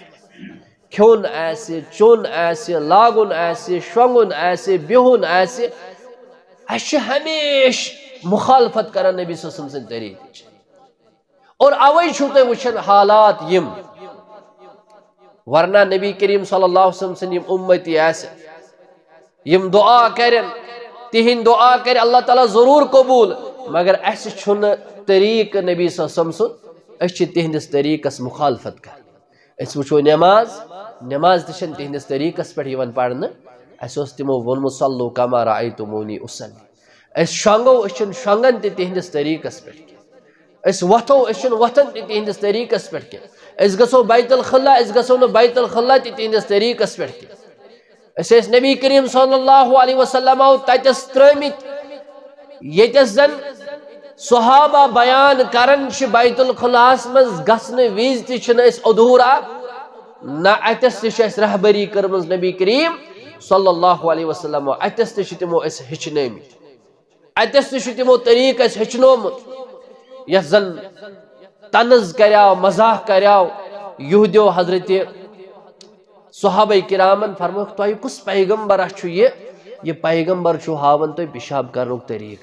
खोन ऐसे चोन ऐसे लागुन ऐसे शंगुन ऐसे बिहुन ऐसे अश हमेश मुखालफत कर नबी सल्लल्लाहु अलैहि वसल्लम तरीक और अवै छु तय वचन हालात यम वरना नबी करीम सल्लल्लाहु अलैहि वसल्लम यम उम्मती आस यम दुआ करन तिहिन दुआ कर अल्लाह ताला जरूर कबूल मगर अस छुन तरीक नबी सल्लल्लाहु अलैहि वसल्लम अस तिहंदिस तरीकस मुखालफत कर अस वुचो नमाज तशन तिहंदिस तरीकस पे यवन पढ़न अस तिमो वोनमु सल्लु कमा राअयतुमूनी उसल्ली अस शंगो अस शंगन तिहंदिस तरीकस पे अस वथो अस वथन तिहंदिस तरीकस पे अस गसो बैतुल खला अस गसो न बैतुल खला तिहंदिस तरीकस पे अस नबी करीम सल्लल्लाहु अलैहि वसल्लम ततस त्रमित यतस जन सहाबा बयान करन बैतुल खलास मज गसन विज तस अधूरा ना अतस तस रहबरी करम नबी करीम सल्लल्लाहु अलैहि वसल्लम अतस तमो हेचनमित अतस तमो तरीक हेचनोमुत यस जन तनज कर्याव मजाक कर्याव युहदियो हजरत सहाबा किरामन फरमो तुह कुस पैगम्बर ये पैगम्बर हावन तुम पेशाब कर तरीक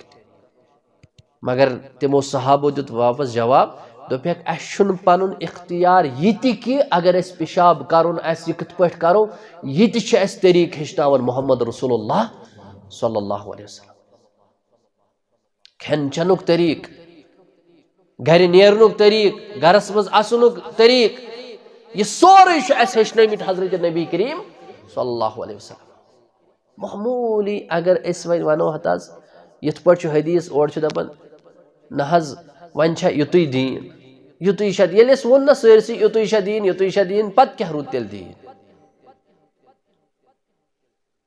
मगर तिमो सहाबो दुत वापस जवाब दोपक अन पन इख्तियार ये कि अगर अस पेशाब करुन यह कत पे करो ये तरीक हेचनावन मोहम्मद रसूलुल्लाह सल्लल्लाहु अलैहि वसल्लम खेन चनुक तरीक घर नेरनुक तरीक घरस मज असनुक तरीक यह सोरे हेचनमित हजरत नबी करीम सल्लल्लाहु अलैहि वसल्लम मामूली अगर वनो हताज यथ पे हदीस और दपान नहज वन युतु दीन युतु ये वो ना सरसी युतु दीन पत क्या रूद तेल दीन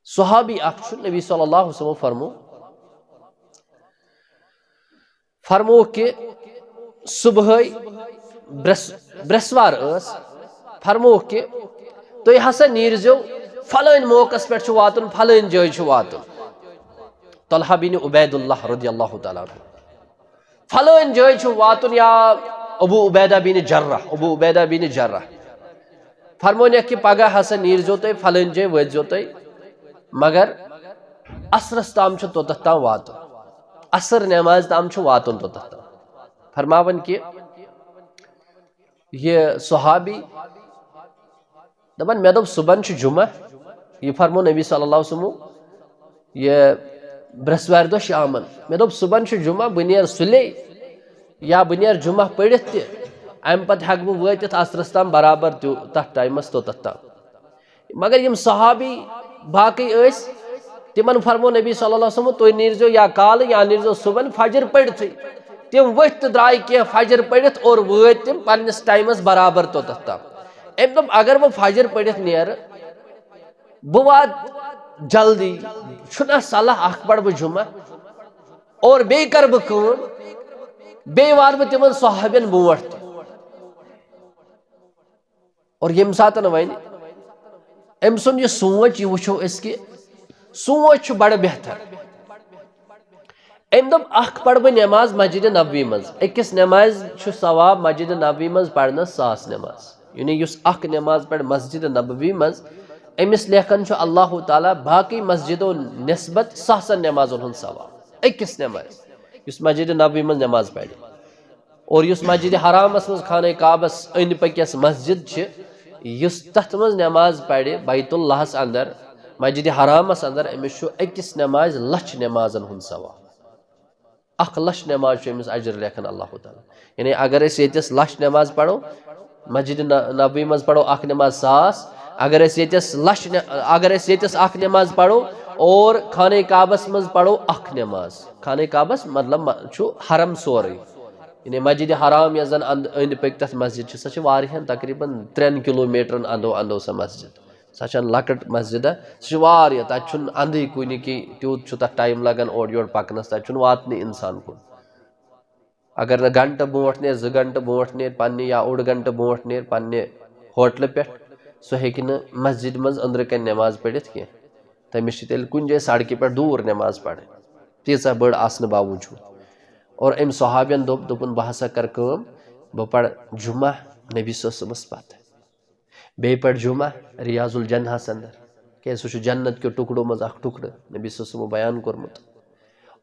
सहाबी नबी सल्लल्लाहु अलैहि वसल्लम फरमो कि सुबह ब्रसवार फरमो कि तुम हसा नीरजो फलान मौकस पे वातुन फलान जय वातुन तलहा बिन उबैदुल्लाह रदियल्लाहु ताला फलान जय वातुन या अबू उबैदा बिन जर्राह फरमोन कि पगह हसा नीरजो तुम फलान जय वजो तुम मगर असरस ताम तोत ताम वातुन असर नमाज ताम वातुन तोत ताम फरमावन कि यह सहाबी दपान मे दोप सुबह जुमा यह फरमो नबी सल्लल्लाहु अलैहि वसल्लम यह ब्रसवार दो शामन मे दोप सुबह जुमा बह नेर सुले या बह नेर जुमा पढ़ित अम पत हेक बह वातित असरस ताम बराबर तथ टाइमस तोत ताम मगर यम सहाबी बाकी तिमन फरमो नबी सल्लल्लाहु अलैहि वसल्लम तुम नीरजो या काल या नीरजो सुबह फजर पढ़ित तिम वथ द्राय कह फजर पढ़ित और वत तिम पन्निस टाइमस बराबर तोत ताम अम दोप अगर बह फजर पढ़ित नेर बह वात जल्दी छुना सलाह अख पढ़ बह जुमा और बे कर बह कम बे वार बह तिमन सहाबन बोट और यम सात वन अम सुन यह सोच यह वुचो कि सोच बड़ बेहतर अम दोप अख पढ़ बह नमाज मस्जिद नबवी मज अकिस नमाज सवाब मस्जिद नबवी मज पढ़ना 100 नमाज यानी अख नमाज पढ़ मस्जिद नबवी मज अमिस लेखन अल्लाह ताला बाकी मस्जिदों निस्बत 100 नमाजों हूं सवाब अकिस नमाज मस्जिद नबवी मज नमाज पढ़ और मस्जिद हरामस मज खाने काबस अंद पकस मस्जिद तथ मज नमाज पढ़ बैतुल्लाहस अंदर मस्जिद हरामस अंदर अमिस अकिस नमाज लछ नमाजन हूं सवाब 1 लछ नमाज अमिस अजर लेखन अल्लाह ताला यानी अगर ये लछ नमाज पढ़ो मस्जिद नबवी मज पढ़ो 1 नमाज 100 अगर ये 1 नमाज पढ़ो और खाने काबस मज पढ़ो 1 नमाज खाने काबस मतलब हरम सोरे यानी मस्जिद हराम या जन अंद पक तथ मस्जिद सह तकरीबन 3 किलोमीटर अंदो अंदो सा मस्जिद सह लकट मस्जिद सह तथ अंद कुन कि तूत तथ टाइम लगन ओर योर पकनस तथ वातन इंसान कुन अगर न घंटे बोट नेर 2 घंटे बोट नेर पन्ने या 1 घंटे बोट नेर पन्ने होटल पे सह हेकि न मस्जिद मज अंदर कन नमाज पढ़ित कह तमिस तेल कुन जाय सड़क पे दूर नमाज पढ़ तीचा बड़ आसन बावजूद और अम सहाबियन दोपन बह हसा कर बह पढ़ जुमा नबी सस पत बे पढ़ जुमा रियाजुल जन्नहस अंदर क्या सह जन्नत के टुकड़ों मज अख टुकड़ नबी सस बयान कोरमुत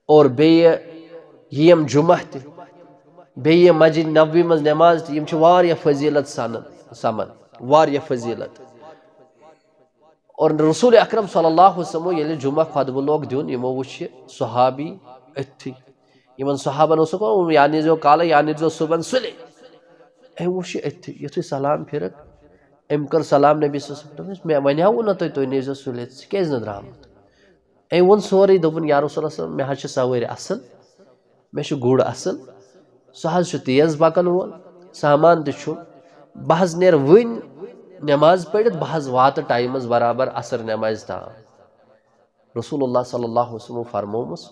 और बे यम जुमा बे मस्जिद नबवी मज नमाज यम फजीलत समन वारिया फजीलत और रसूल अकरम सल्लल्लाहु अलैहि वसल्लम ये जुमा खुतबह लोग दिन यमो वुच सहाबी अथी यमन सहाबन यानी जो काल यानी जो सुबह सुले अम वुच अथी युथु सलाम फिरक अम कर सलाम नबी मे वनो ना तुम नीजो सुले क्या द्रामुत अम वो सोरे दोपन या रसूल मे सवारी असल मे गुड़ असल सह तेज पकन वोल सामान तु बह नेर वन नमाज पढ़ित बह वात टाइमस बराबर असर नमाज ताम। रसूलुल्लाह सल्लल्लाहु अलैहि वसल्लम फरमोमुस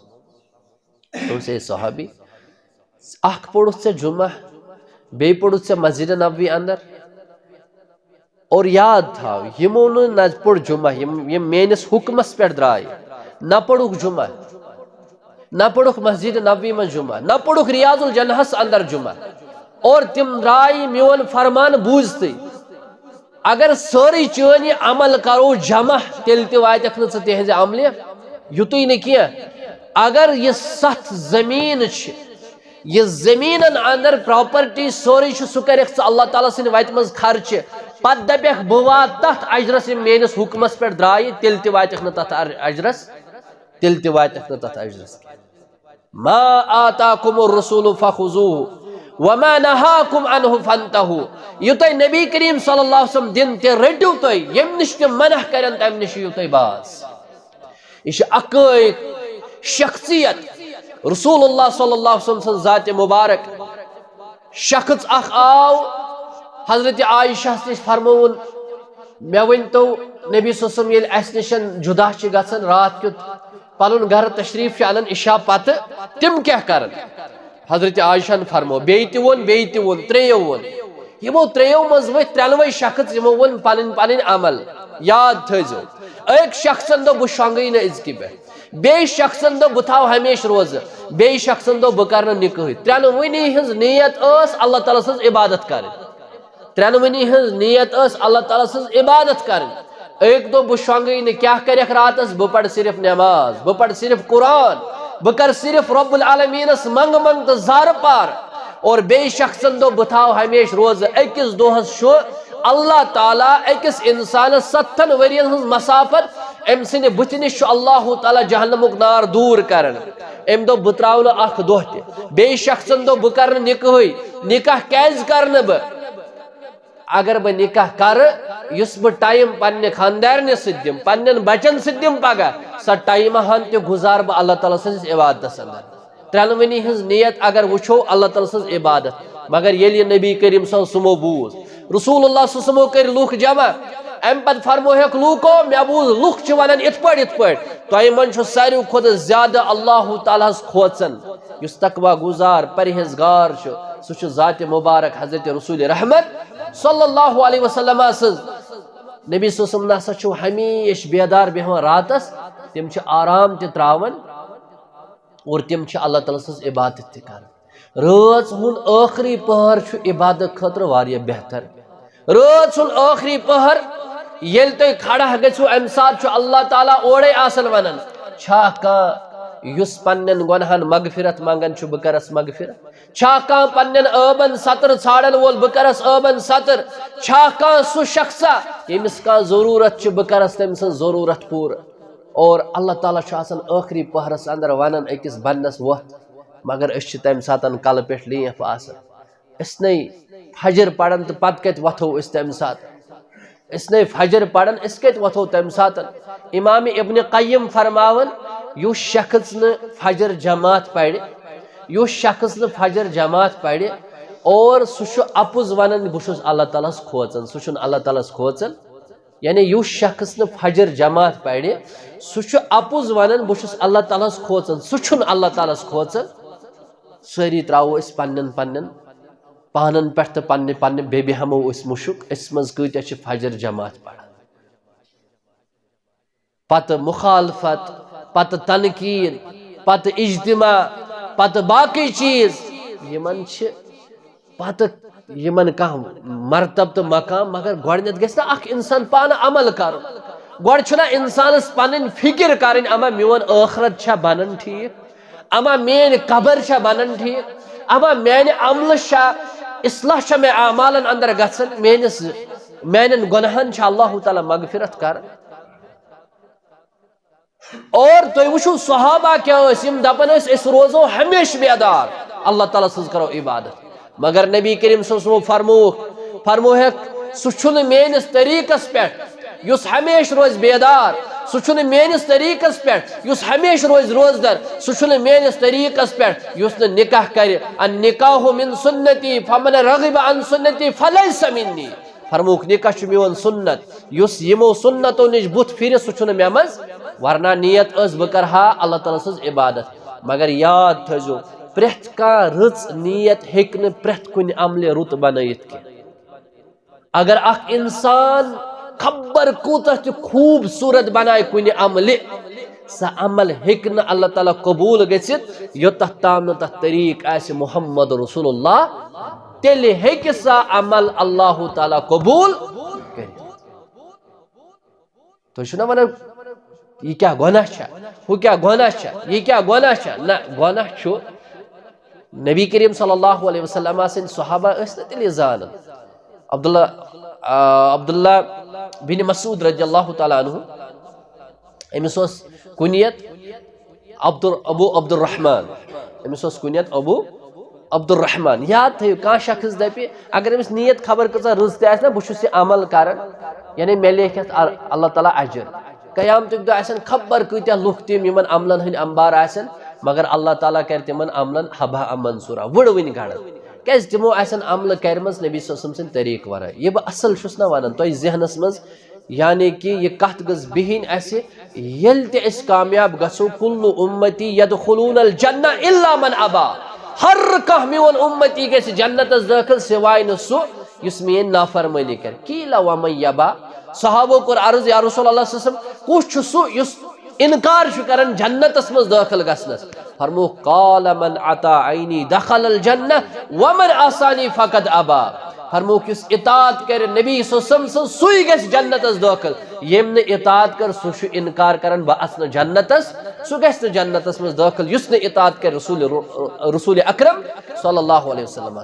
से सहाबी अख पढ़ुत से जुमा बे पढ़ुत से मस्जिद नबवी अंदर और याद था यमो न पढ़ जुमा यम मेनिस हुक्मस पे द्राय न पढ़ुक जुमा न पढ़ुक मस्जिद नबवी में जुमा न पढ़ुक रियाजुल जन्नहस अंदर जुमा और तिम द्राय मोन फरमान बूझते अगर सारी चन अमल करो जमा तेल वातक तेज अमल युत न अगर यह 7 जमीन यह जमीन अंदर प्रॉपर्टी सोरी सह कर अल्लाह ताला सद वत मज खर्च पत दपक बह वात तथ अजरस मेनिस हुक्मस पे द्राय तेल वातक तथ अजरस मा आताकुम रसूल फखुजूहु वमा नहाकुम अन्हु फंतहु युत नबी करीम सल्लल्लाहु अलैहि वसल्लम दिन ते रटियो तुम यम निश मना करन तम निश युत बास यह अक शख्सियत रसूलुल्लाह सल्लल्लाहु अलैहि वसल्लम ज़ात मुबारक शख्स अख आव हजरत आयशा निश फरमोन मे वन तो नबी सल्लल्लाहु अलैहि वसल्लम निशन जुदा गसन रात क्युत पनुन घर तशरीफ अनन इशा पत तिम क्या करन हजरत आयशा फरमो बे त्रेयो वोन यमो त्रेयो मज वो त्रेनवे शख्स यमो वोन पन पन अमल याद थो एक शख्सन दो बह शंगई न इजकि पे बे शख्सन दो बह थाव हमेश रोज बे शख्सन दो बह कर निकाह त्रेनवनी हज नियत अल्लाह ताला सज इबादत कर त्रेनवनी हज नियत अल्लाह ताला सज इबादत कर एक दो बह शंगई न क्या कर रातस बह पढ़ सिर्फ नमाज बह पढ़ सिर्फ कुरान बह कर सिर्फ रब्बुल आलमीनस मंग मंग तो जार पार और बे शख्सन दो बह थाव हमेश रोज अकिस दोहस शो अल्लाह ताला अकिस इंसान 7 वरियन हज मसाफत अम सिंद बुथ निश अल्लाह ताला जहन्नमुक नार दूर करन अम दो बह त्राव अख दोह ते बे शख्सन दो बह कर निकाह कैज कर अगर बह निकाह कर युस बह टाइम पन्ने खानदारन सिम पन्न बचन सिम पगह सा टाइम हन ते गुजार बह अल्लाह ताला सज इबादत अंदर त्रेनवनी हज नियत अगर वुछो अल्लाह ताला सज इबादत मगर ये नबी करीम सुमो बूज रसूलुल्लाह सुमो कर लूख जमा अम पे फरमो लूको मे बूज लूख वन इत तह मन सारे खुद ज्यादा अल्लाह ताला खोचन युस तकवा गुजार परहेजगार सह ज़ात मुबारक हजरत रसूल रहमत सल्लल्लाहु अलैहि वसल्लम नबी सल्लल्लाहु अलैहि वसल्लम हमेश बेदार बेहवान रातस तिम आराम त्रावन और तिम अल्लाह ताला सज इबादत कर रात हुन आखिरी पहर इबादत खतर वारिया बेहतर रात हुन आखिरी पहर येल तुम खड़ा गो अम सात अल्लाह ताला ओड़े आसन वनन छा युस पन्न गुनहन मगफिरत मंगन बह करस मगफिरत छा पन्न अबन सतर छाड़न वोल बह करस अबन सतर छा सह शख्सा यमिस जरूरत बह करस तम जरूरत पूर और अल्लाह ताला आखिरी पहरस अंदर वनन अकिस बंदस वत मगर तम सात कल पे लेफ आसन फजर पढ़न तो पत कत वथो तम सात फजर पढ़न कत वथो तम सात इमाम इब्न क़य्यिम फरमावन युस शख्स न फजर जमात पढ़ युस शख्स न फजर जमात पढ़ और सह अपुज वनन बह अल्लाह तालास खोचन सह अल्लाह तालास खोचन यानी युस शख्स न फजर जमात पढ़ सह अपुज वनन बह अल्लाह तालास खोचन सह अल्लाह तालास खोचन सारी त्रावो पन्न पन्न पानन पे तो पन्ने पन्ने बेबी हमो मुशुक मज कत फजर जमात पढ़ पत मुखालफत पत तनकीद पत इज्तिमा पत बाकी चीज यमन पत यमन कह मरतब तो मकाम मगर गोडनेथ गस ना इंसान पान अमल कर गोड इंसानस पन फिक्र कर अमा मोन आखरत छा बनन ठीक अमा मेन कबर छा बनन ठीक अमा मेन अमल छा इस्लाह छा मे अमालन अंदर गसन मेन गुनहन छा अल्लाह ताला मगफिरत कर और तुम वो सहाबा क्या दपन रोजो हमेश बेदार अल्लाह ताला सज करो इबादत मगर नबी करीम फरमो सह मेनिस तरीकस पे हमेश रोज बेदार सह मेनिस तरीकस पे हमेशा रोज रोजदर सह मेनिस तरीकस पे निकाह कर निकाह मिन सुन्नती फमन रगिब अन सुन्नती फलैस मिन्नी फरमूक निकाह मोन सुन्नत यमो सुन्नतों निश बुत फिर सह मे मज वरना नियत बह कर अल्लाह ताला सज इबादत मगर याद थो प्रेथ का रच नियत हेक्न प्रेथ कुन अमल रुत बनयित के अगर अख इंसान खबर कूत खूबसूरत बनाए कुन अमल सह अमल हेक्न अल्लाह ताला कबूल गसित योत ताम तथ तरीक आस मुहम्मद रसूलुल्लाह तेल हेक सह अमल अल्लाह ताला कबूल कर तो वन यह क्या गुनाह हु क्या गुनाह यह क्या गुनाह ना गुनाह नबी करीम सल्लल्लाहु अलैहि वसल्लम सद सहाबा तेल जान अब्दुल्ला बिन मसूद रज़ियल्लाहु ताला अन्हु अमिस कुनियत अबू अब्दुर्रहमान अमिस कुनियत अबू अब्दुर्रहमान याद थो कह शख्स दपि अगर अमिस नियत खबर कचा रज ना बहुत अमल कर यानी मे लेख अल्लाह ताला अजर कयामत दह खबर कत्या लुख तम इन अमलन हंद अंबार आसन मगर अल्लाह ताला कर तिमन अमलन हबा मंसूरा वुड़ वन गड़ क्या तमो अमल कर नबी सद तरीक वर यह बह असल ना वन तुम जहनस मज यानी कि यह कत गज बिहिन कामयाब गो कुल्लु उम्मती यदखुलूनल जन्ना इल्ला मन अबा हर कह मोन उम्मती गस जन्नतस दाखिल सिवाय न सह मेन नाफरमानी कर कीला वमन यबा सहाबो कोर अर्ज या रसूलुल्लाह कुछ सह इनकार कर जन्नतस मज दाखिल गसनस फरमो काल मन अता आईनी दखल जन्नह वमन आसानी फकद अबा फरमो इतात कर नबी सुई गस जन्नतस दाखिल यम न इतात कर सह इनकार कर बह अस जन्नतस सह गस जन्नतस मज दाखिल युस न इतात कर रसूल अकरम सल्लल्लाहु अलैहि वसल्लम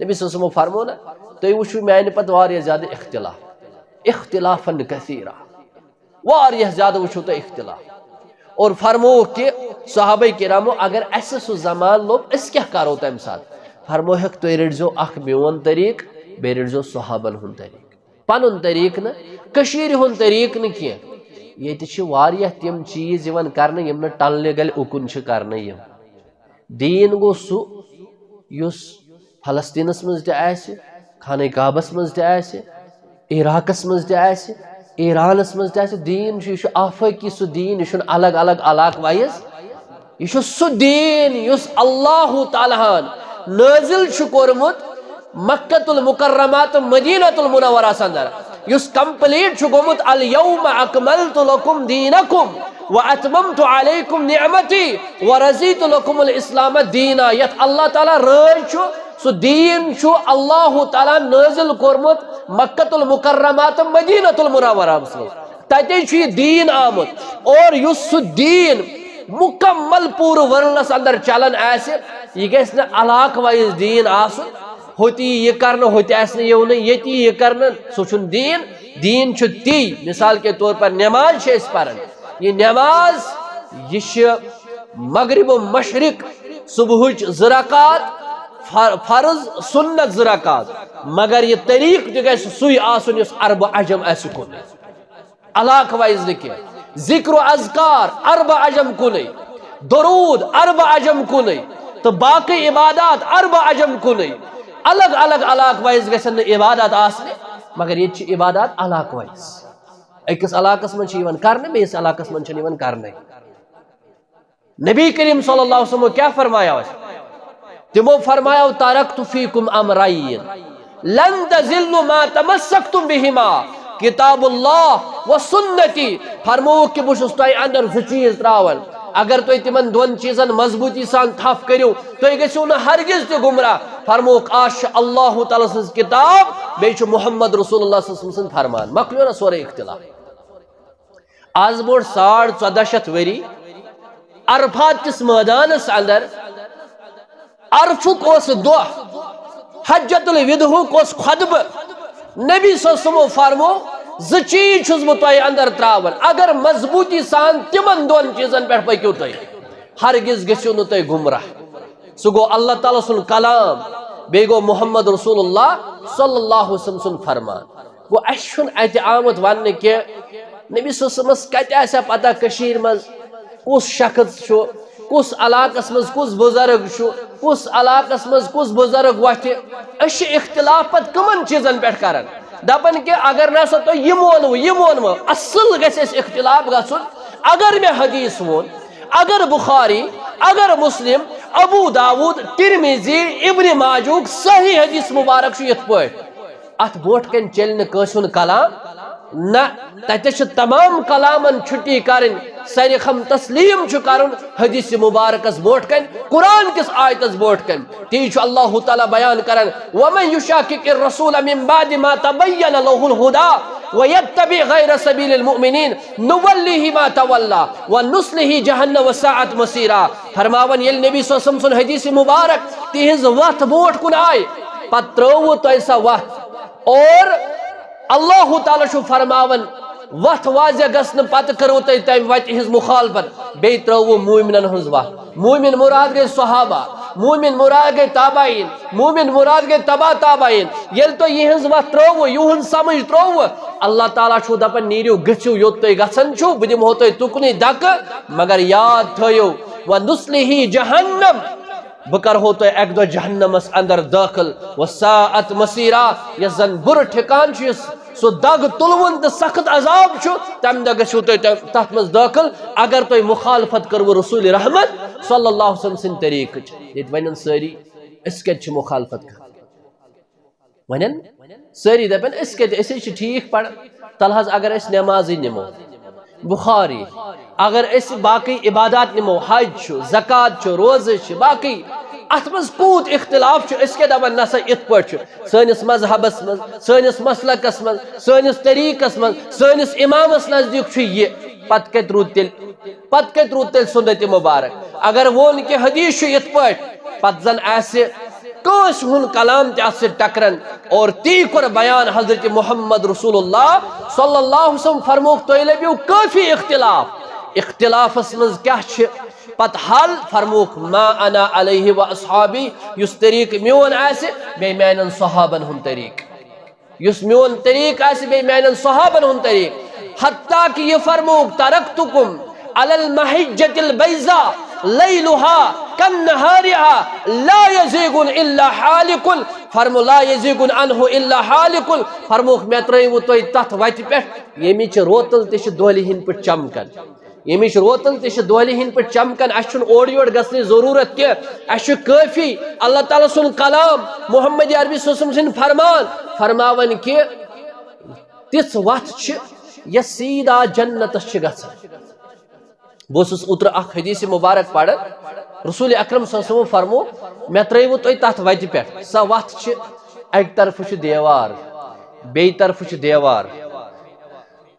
नबी सल्लल्लाहु फरमो ना तुम वो माने पत ज्यादा इख्तिलाफन कसीरा वारिया ज्यादा वो तुम इख्तिलाफ और फरमो कि सहाबा किरामो अगर अस सह जमान लोग अस क्या करो तम साथ फरमो हेक तुम रटो अख मोन तरीक बे रटो सहाबन हुंद तरीक पनुन तरीक न कशीर हुंद तरीक न कह ये तम चीज कर यम टलने गल उकुन कर दीन गो सह फलस्तीनस मज खाने काबस मज इराकस मज ईरानस मज दीन यह आफकी सह दीन यह अलग अलग इलाक वाइज यह सह दीन युस अल्लाह तालाहन नाजिल कोरमुत मक्कतुल मुकर्रमा तो मदीनतुल मुनव्वरा अंदर युस कंप्लीट गोमुत अल यौम अकमलतु लकुम दीनकुम व अतममतु अलैकुम निअमती व रज़ीतु लकुमुल इस्लाम दीना यत अल्लाह ताला राज सह दीन अल्लाह ताला नाजिल कोरमुत मक्कतुल मुकर्रमा तो मदीनतुल मुनव्वरा तते दीन आमुत और युस दीन मुकम्मल पूरे वर्ल्डस अंदर चलन यह गस न इलाक वाइज दीन आसुन होती यह कर होती ये यह कर सह दीन दीन ती मिसाल के तौर पर नमाज पान यह नमाज यह मगरिब मशरिक सुबह ज़राकात फर्ज सुन्नत ज़राकात मगर यह तरीक सुई आसुन अरब अजम कुन इलाक वाइज न जिक्र अज़कार अरब अजम कुन दरूद अरब अजम कुन तो बाकी इबादत अरब अजम कुन अलग अलग इलाक वाइज गसन इबादत आसने मगर ये इबादत इलाक वाइज अकिस इलाकस मन कर बेस इलाकस मन कर नबी करीम सल्लल्लाहु अलैहि वसल्लम क्या फरमाया तिमो फरमाया तारक्तु फीकुम अमरैन लन तज़िल्लु मा तमस्सक्तुम बिहिमा किताबुल्लाह व सुन्नती फरमो कि बुशुस तय अंदर ज चीज त्रावन अगर तुम तिमन दोन चीजन मजबूती सान थप करो तुम गो न हरगिज त गुमराह फरमो आश अल्लाह ताला सज किताब बे मुहम्मद रसूलुल्लाह सल्लल्लाहु अलैहि वसल्लम फरमान मकलो ना सोरे इख्तिलाफ आज बोड 1450 वरी अरफात किस मैदानस अंदर अरफुक दो हज्जतुल विदहु खुतब नबी सल्लल्लाहु फरमो ज चीज बह अंदर त्रावन अगर मजबूती सान तिमन दोन चीजन पे पकू तुम हरगिज गो न तुम गुमराह सह गो अल्लाह ताला सुन कलाम बे गो मुहम्मद रसूलुल्लाह सल्लल्लाहु अलैहि वसल्लम सुन फरमान गो अत आमत वन कि नबी सल्लल्लाहु कत आसा पता कशीर मज कुस शख्स छु कुस इलाकस मज कुस बुजुर्ग छु कुस इलाकस मज कुस बुजुर्ग वथ अश इख्तिलाफ पत कमन चीजन पे करन दपन कि अगर ना सो तो यह मोन असल गस इख्तिलाफ गसुन अगर मे हदीस वोन अगर बुखारी अगर मुस्लिम अबू दाऊद तिरमिजी इब्न माजुह सही हदीस मुबारक छु यथ पट अथ बोट कन चल कसन कलाम न तत तमाम कलामन छुट्टी करन सरिखम तस्लीम करन हदीस मुबारकस बोट कन कुरान किस आयतस बोट कन ती अल्लाह ताला बयान करन वमन युशाकिकिर रसूल मिन बाद मा तबय्यन लहुल हुदा वयत्तबि गैर सबीलिल मुमिनीन नुवल्लिहि मा तवल्ला व नुस्लिहि जहन्नम वसाअत मसीरा फरमावन यल नबी सल्लल्लाहु अलैहि वसल्लम हदीस मुबारक तिहिज वत बोट कुन आय पत त्रो तैसा वत और अल्लाह ताला छु फरमावन वत वाज़ गसन पत करो तम वत हिज मुखालफत बे त्रो मोमिनन हज वत मोमिन मुराद गए सहाबा मोमिन मुराद गए ताबाइन मोमिन मुराद गए तबा ताबाइन येल तो यहज वत त्रो युहन समझ त्रो अल्लाह ताला छु दपन नीरियो गछु योत तय गसन छु बह दिमहो तय तुकनी दक मगर याद थयो व नुस्लिहि जहन्नम बह करहो तय एक दो जहन्नमस अंदर दाखिल वसाअत मसीरा यह जन बुर ठिकान छु सो दग तुलवन तो सख्त अजाब छु तम दग गछु तथ मज दाखिल अगर तुम मुखालफत करवो रसूल रहमत सल्लल्लाहु अलैहि वसल्लम सिन तरीक ये वनन सारी इस कत मुखालफत कर वनन सारी दपन इस कत ठीक पढ़ तलहज अगर अस नमाज निमो बुखारी अगर अस बाकी इबादत निमो हज छु ज़कात छु रोज़े छु बाकी अत मज कूत इख्तिलाफ इसके दपन नसा इत पे सनिस मजहबस मज सनिस मसलकस मज सनिस तरीकस मज सनिस इमामस नजदीक यह पत कत रूद तेल सुन्नत मुबारक अगर वोन कि हदीस इत पे पत जन कस हुन कलाम ते टकरन और ती कर बयान हजरत मोहम्मद रसूलुल्लाह सल्लल्लाहु अलैहि वसल्लम फरमोक तो लबियो काफी इख्तिलाफस मज क्या पत हल फरमोक मा अना अलैहि व अस्हाबी युस तरीक मोन आसे बे मैनन सहाबन हुन तरीक युस मोन तरीक आसे बे मैनन सहाबन हुन तरीक हत्ता कि ये फरमोक तरक्तुकुम अलल महज्जतिल बैज़ा लैलुहा कन्नहारिहा ला यज़ीगुन इल्ला हालिकुन फरमो ला यज़ीगुन अन्हु इल्ला हालिकुन फरमोक मैं त्रयवु तोय तथ वति पे यमिच रोतल तिश दोली हिन पे चमकन यमिच रोतल तिश दोली हिन पे चमकन अशुन ओड योड गसने जरूरत के अशु काफी अल्लाह ताला सुन कलाम मोहम्मद अरबी सल्लल्लाहु अलैहि वसल्लम फरमावन के तिस वत छ ये सीधा जन्नत छ गसन बस उतर अख हदीस मुबारक पढ़ रसूल अकरम सल्लल्लाहु अलैहि वसल्लम फरमो मैं त्रयवु तोय तथ वति पे स वत छ एक तरफ छ देवार बे तरफ छ देवार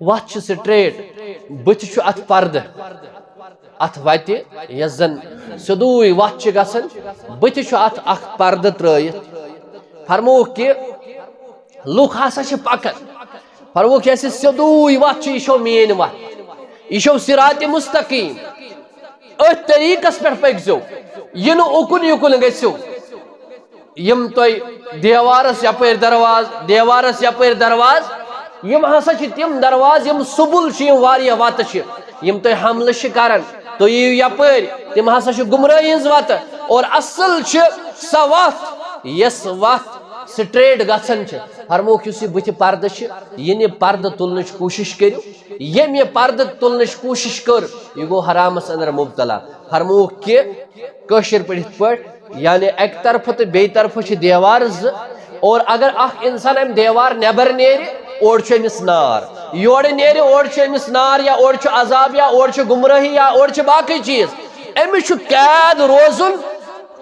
वत छ स्ट्रेट बुथ छ अथ पर्द अथ वति यजन सदुई वत छ गसन बुथ छ अथ अख पर्द त्रयित फरमो कि लुक हसा छ पकन फरमो कि सदुई वत छ इशो मेन वत यह सिरात मुस्तकीम अथ तरीकस पे पकजो यह उकुन युकुन गो यम तुम देवारस यपर दरवाज यम हसा तम दरवाज यम सुबुल वारिया वत यम तुम हमल कर तो यपर तम हसा गुमराही हज वत और असल स वत यस वत स्ट्रेट गसन फरमोक बुथ पर्द ये पर्द तुलन कोशिश करो यम यह पर्द तुलन कोशिश कर यह गो हरामस अंदर मुबतला फरमोक कि कशर पे यानी एक तरफ तो बे तरफ देवार और अगर अख इंसान अम देवार नबर नेर ओर अमिस नार योर नेर ओर अमिस नार या ओर अजाब या ओर गुमराही या ओर बाकी चीज अमिस कैद रोजुन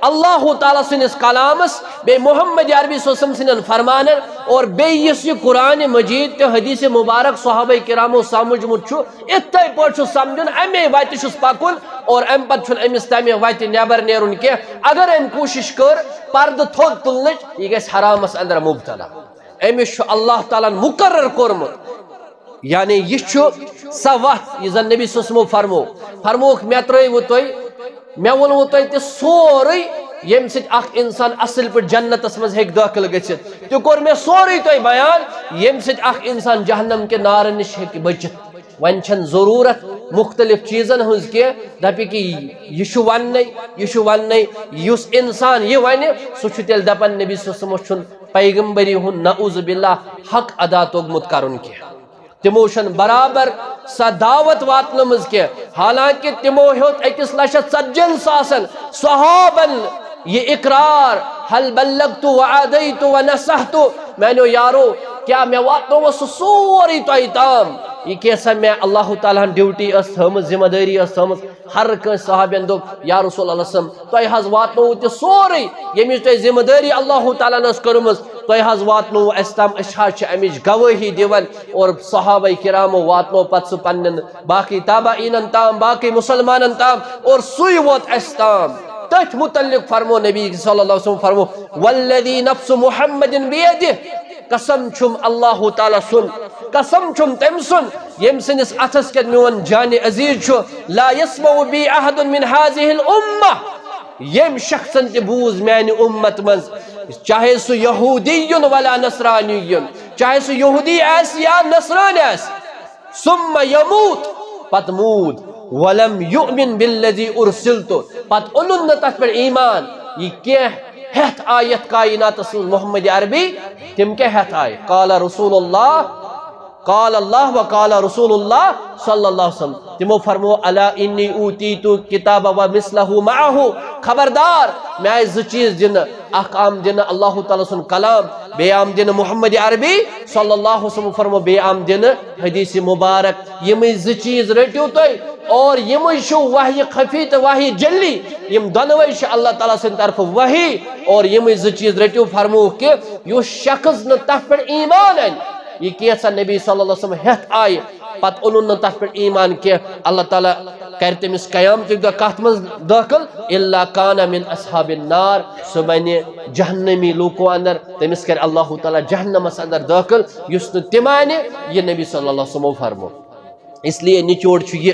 अल्लाह ताला सिनिस कलामस बे मोहम्मद अरबी सल्लल्लाहु अलैहि वसल्लम फरमान और बे यस कुरान मजीद ते हदीस मुबारक सहाबा किरामो समझमुत छु इत्तै पछ समझन अमे वत छुस पकुन और अम पत छुन अमिस तमे वत नेबर नेरुन के अगर अम कोशिश कर पर्द थोद तुलन यह गस हरामस अंदर मुबतला अमिस छु अल्लाह ताला मुकर्रर कोरमुत यानी यह छु सवत यह जन नबी सल्लल्लाहु अलैहि वसल्लम फरमोक मैं त्रयवु तोय मैं वोनवो तोय सोरे यम सख इंसान असल पे जन्नतस मज हेक दाखिल गसित तो कोर मैं सोरे तोय बयान यम सख इंसान जहन्नम के नार निश हेक बचित वन छन जरूरत मुख्तलिफ चीजन हज के दपि कि यह वन युस इंसान यह वन सह तेल दपन नबी सल्लल्लाहु पैगंबरी हुन नऊज़ बिल्लाह हक अदा तोगमुत करुन के तिमो बराबर सा दावत वातनमज के हालांकि तिमो होत 1,40,000 सहाबन ये इकरार हल बल्लगतु व आदैतु व नसहतु मैंने यारो क्या मैं वातो सोरी तय ताम यह कैसा मैं अल्लाह ताला ड्यूटी थमज जिम्मेदारी थमज हर कह सहाबन दोप या रसूल तय हज वातो तो सोरी यमिच तय जिम्मेदारी अल्लाह ताला कर्मज तय हज वातो अस तम अमिच गवाही दिवन और सहाबा किरामो वातो पत पन्न बाकी ताबाईन ताम बाकी मुसलमान ताम और सुई वोत अस ताम तथ मुतल्लिक फरमो नबी सल्लल्लाहु अलैहि वसल्लम फरमो वल्लदी नफ्स मुहम्मदिन बियदिह कसम छुम अल्लाह ताला सुन कसम छुम तम सुन यम सनिस अथस के मोन जान अजीज छु ला यस्मउ बी अहद मिन हाजिहिल उम्मा यम शख्सन ते बूज मैन उम्मत मज चाहे सु यहूदियुन वला नसरानियुन चाहे सु यहूदी आस या नसरान आस सुम्मा यमूत पत मूद वलम युमिन बिल्लजी उरसिलतु पत उनुन तथ पर ईमान ये क्या हेत आयत कायनात मोहम्मद अरबी तिम के हेत आय काला रसूलुल्लाह काल अल्लाह व काला रसूलुल्लाह सल्लल्लाहु अलैहि वसल्लम तिमो फरमो अला इन्नी ऊतीतु किताब व मिसलहु माहु खबरदार मैं ज चीज दिन अहकाम दिन अल्लाह ताला सुन कलाम बेआम दिन मोहम्मद अरबी सल्लल्लाहु अलैहि वसल्लम फरमो बेआम दिन हदीस मुबारक यम ज चीज रटियो तय और यम वही खफी तो वही जल्ली यम दोनवे अल्लाह ताला सिंद तरफ वही और यम ज चीज रटियो फरमो कि यो शख्स न तथ पर ईमान अन यह कैसा नबी सल्लल्लाहु अलैहि वसल्लम हेत आय पत उन तथ पे ईमान के अल्लाह ताला कर तमिस कयामत दह कत मज दाखिल इल्ला काना मिन अस्हाबिन नार सह बने जहन्नमी लूको अंदर तमिस कर अल्लाह ताला जहन्नमस अंदर दाखिल युस न तिमाने यह नबी सल्लल्लाहु अलैहि वसल्लम फरमो इसलिए निचोड़ ये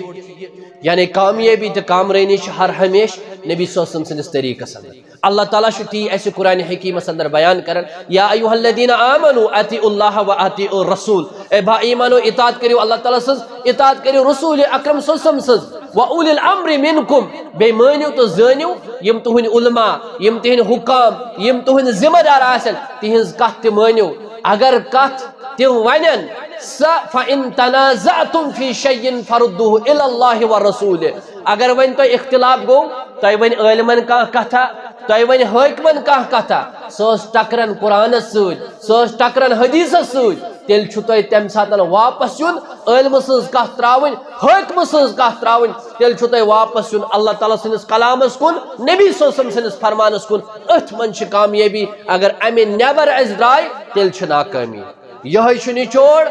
यानी कामयाबी तो कामरानी हर हमेश नबी सल्लल्लाहु अलैहि वसल्लम तरीक़स अंदर अल्लाह ताला ती ऐसे कुरान हकीमस अंदर बयान करन या अय्युहल्लज़ीना आमनु अतीउल्लाह व अतीउर रसूल ए भा ईमानो इताअत करियो अल्लाह ताला सज इताअत करियो रसूल अकरम सल्लल्लाहु अलैहि वसल्लम सज व उलिल अम्रि मिनकुम बे मानियो तो जानियो यम तुहन उलमा यम तिहन हुकाम यम तुहन जिम्मेदार आसन तिहंज कथ ते मानियो अगर कथ तिम वनन फ़इन तनाज़अतुम फ़ी शय्इन फरुद्दूहु इलल्लाहि व रसूल अगर वन तो इख्तिलाफ गो तय वन आलिमन का कथा तय वन हाकिमन का कथा सह टकरन कुरान सह टकरन हदीस तेल तय तम सात वापस युन आलिम सज कथ त्रावन हाकिम सज कथ त्रावन तेल तय वापस युन अल्लाह ताला सनिस कलामस कुन नबी सल्लल्लाहु सनिस फरमानस कुन अथ मन कामयाबी अगर अमे नेबर अस द्राय तेल नाकामी यह निचोड़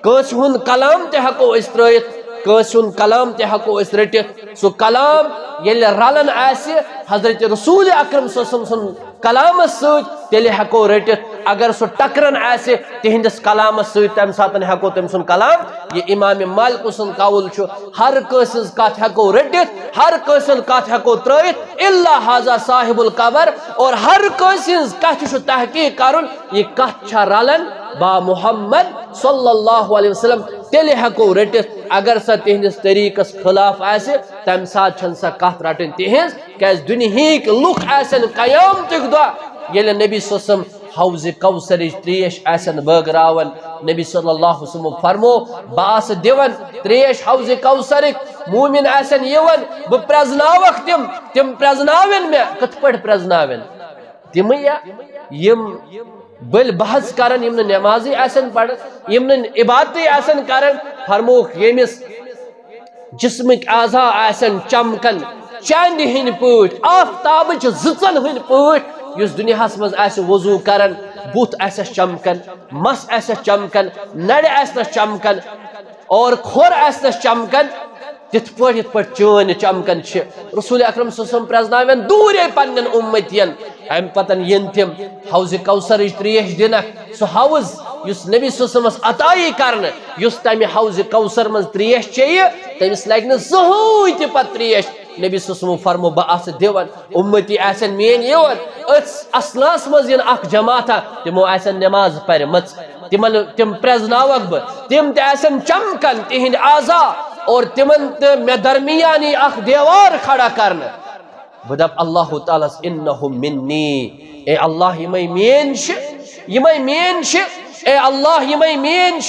कस हुन कलाम ते हको अस त्रयित कस हुन कलाम ते हको अस रटित सो कलाम येले रलन आसे हजरत रसूल अकरम सल्लल्लाहु अलैहि वसल्लम कलामस तेले हको रटित अगर सो टकरन आसे तिहंदिस कलामस तम सातन हको तम सुन कलाम ये इमाम मालिक सुन कौल छु हर कस कथ हको रटित हर कस कथ हको त्रयित इल्ला हाजा साहिबुल कबर और हर कस कथ छु तहकीक करन ये कथ छ रलन बा मोहम्मद सल्लल्लाहु अलैहि वसल्लम तेले हको रटित अगर सा तिहंदिस तरीकस खिलाफ आसे तम सात छन सा कथ रटन तिहंज कैस दुनिहिक लुक आसन कयामतक दो येले नबी सल्लल्लाहु अलैहि वसल्लम हौज कौसर त्रेश आसन बगरावन नबी सल्लल्लाहु अलैहि वसल्लम फरमो बास दिवन त्रेश हौज कौसर मोमिन आसन यवन ब प्रजनावक तिम प्रजनावन में कथ पढ़ प्रजनावन तिम या यम बल बहस करन यम नमाजी आसन पढ़ यम इबादत आसन करन फरमो यमिस जिस्मिक आज़ा आसन चमकन चांद हिन पट आफताब जचन हिन पट युस दुनियास मज आस वजू करन बुत आस चमकन मस आस चमकन नड़ आस चमकन और खोर आस चमकन तिथ पे चन चमकन रसूल अकरम सल्लल्लाहु प्रजनावन दूरे पन्न उम्मतियन अम पतन यन तिम हौज कौसर त्रेश दिन सह हौज युस नबी सल्लल्लाहु अताई करन युस तमि हौज कौसर मज त्रेश चेय तमिस लग न जहूं ते पत त्रेश नबी सल्लल्लाहु फरमो बा आस दिवन उम्मती आसन मेन यवन असलास मज यन अख जमाता तिमो आसन नमाज परमच तिम प्रजनावक बह तिम तसन चमकन तिहिंद आजा और तिमन मे दरमियानी अख देवार खड़ा करन बह दप अल्लाह ताला इन्नहुम मिन्नी ए अल्लाह यमै मेन ए अल्लाह यमै मेन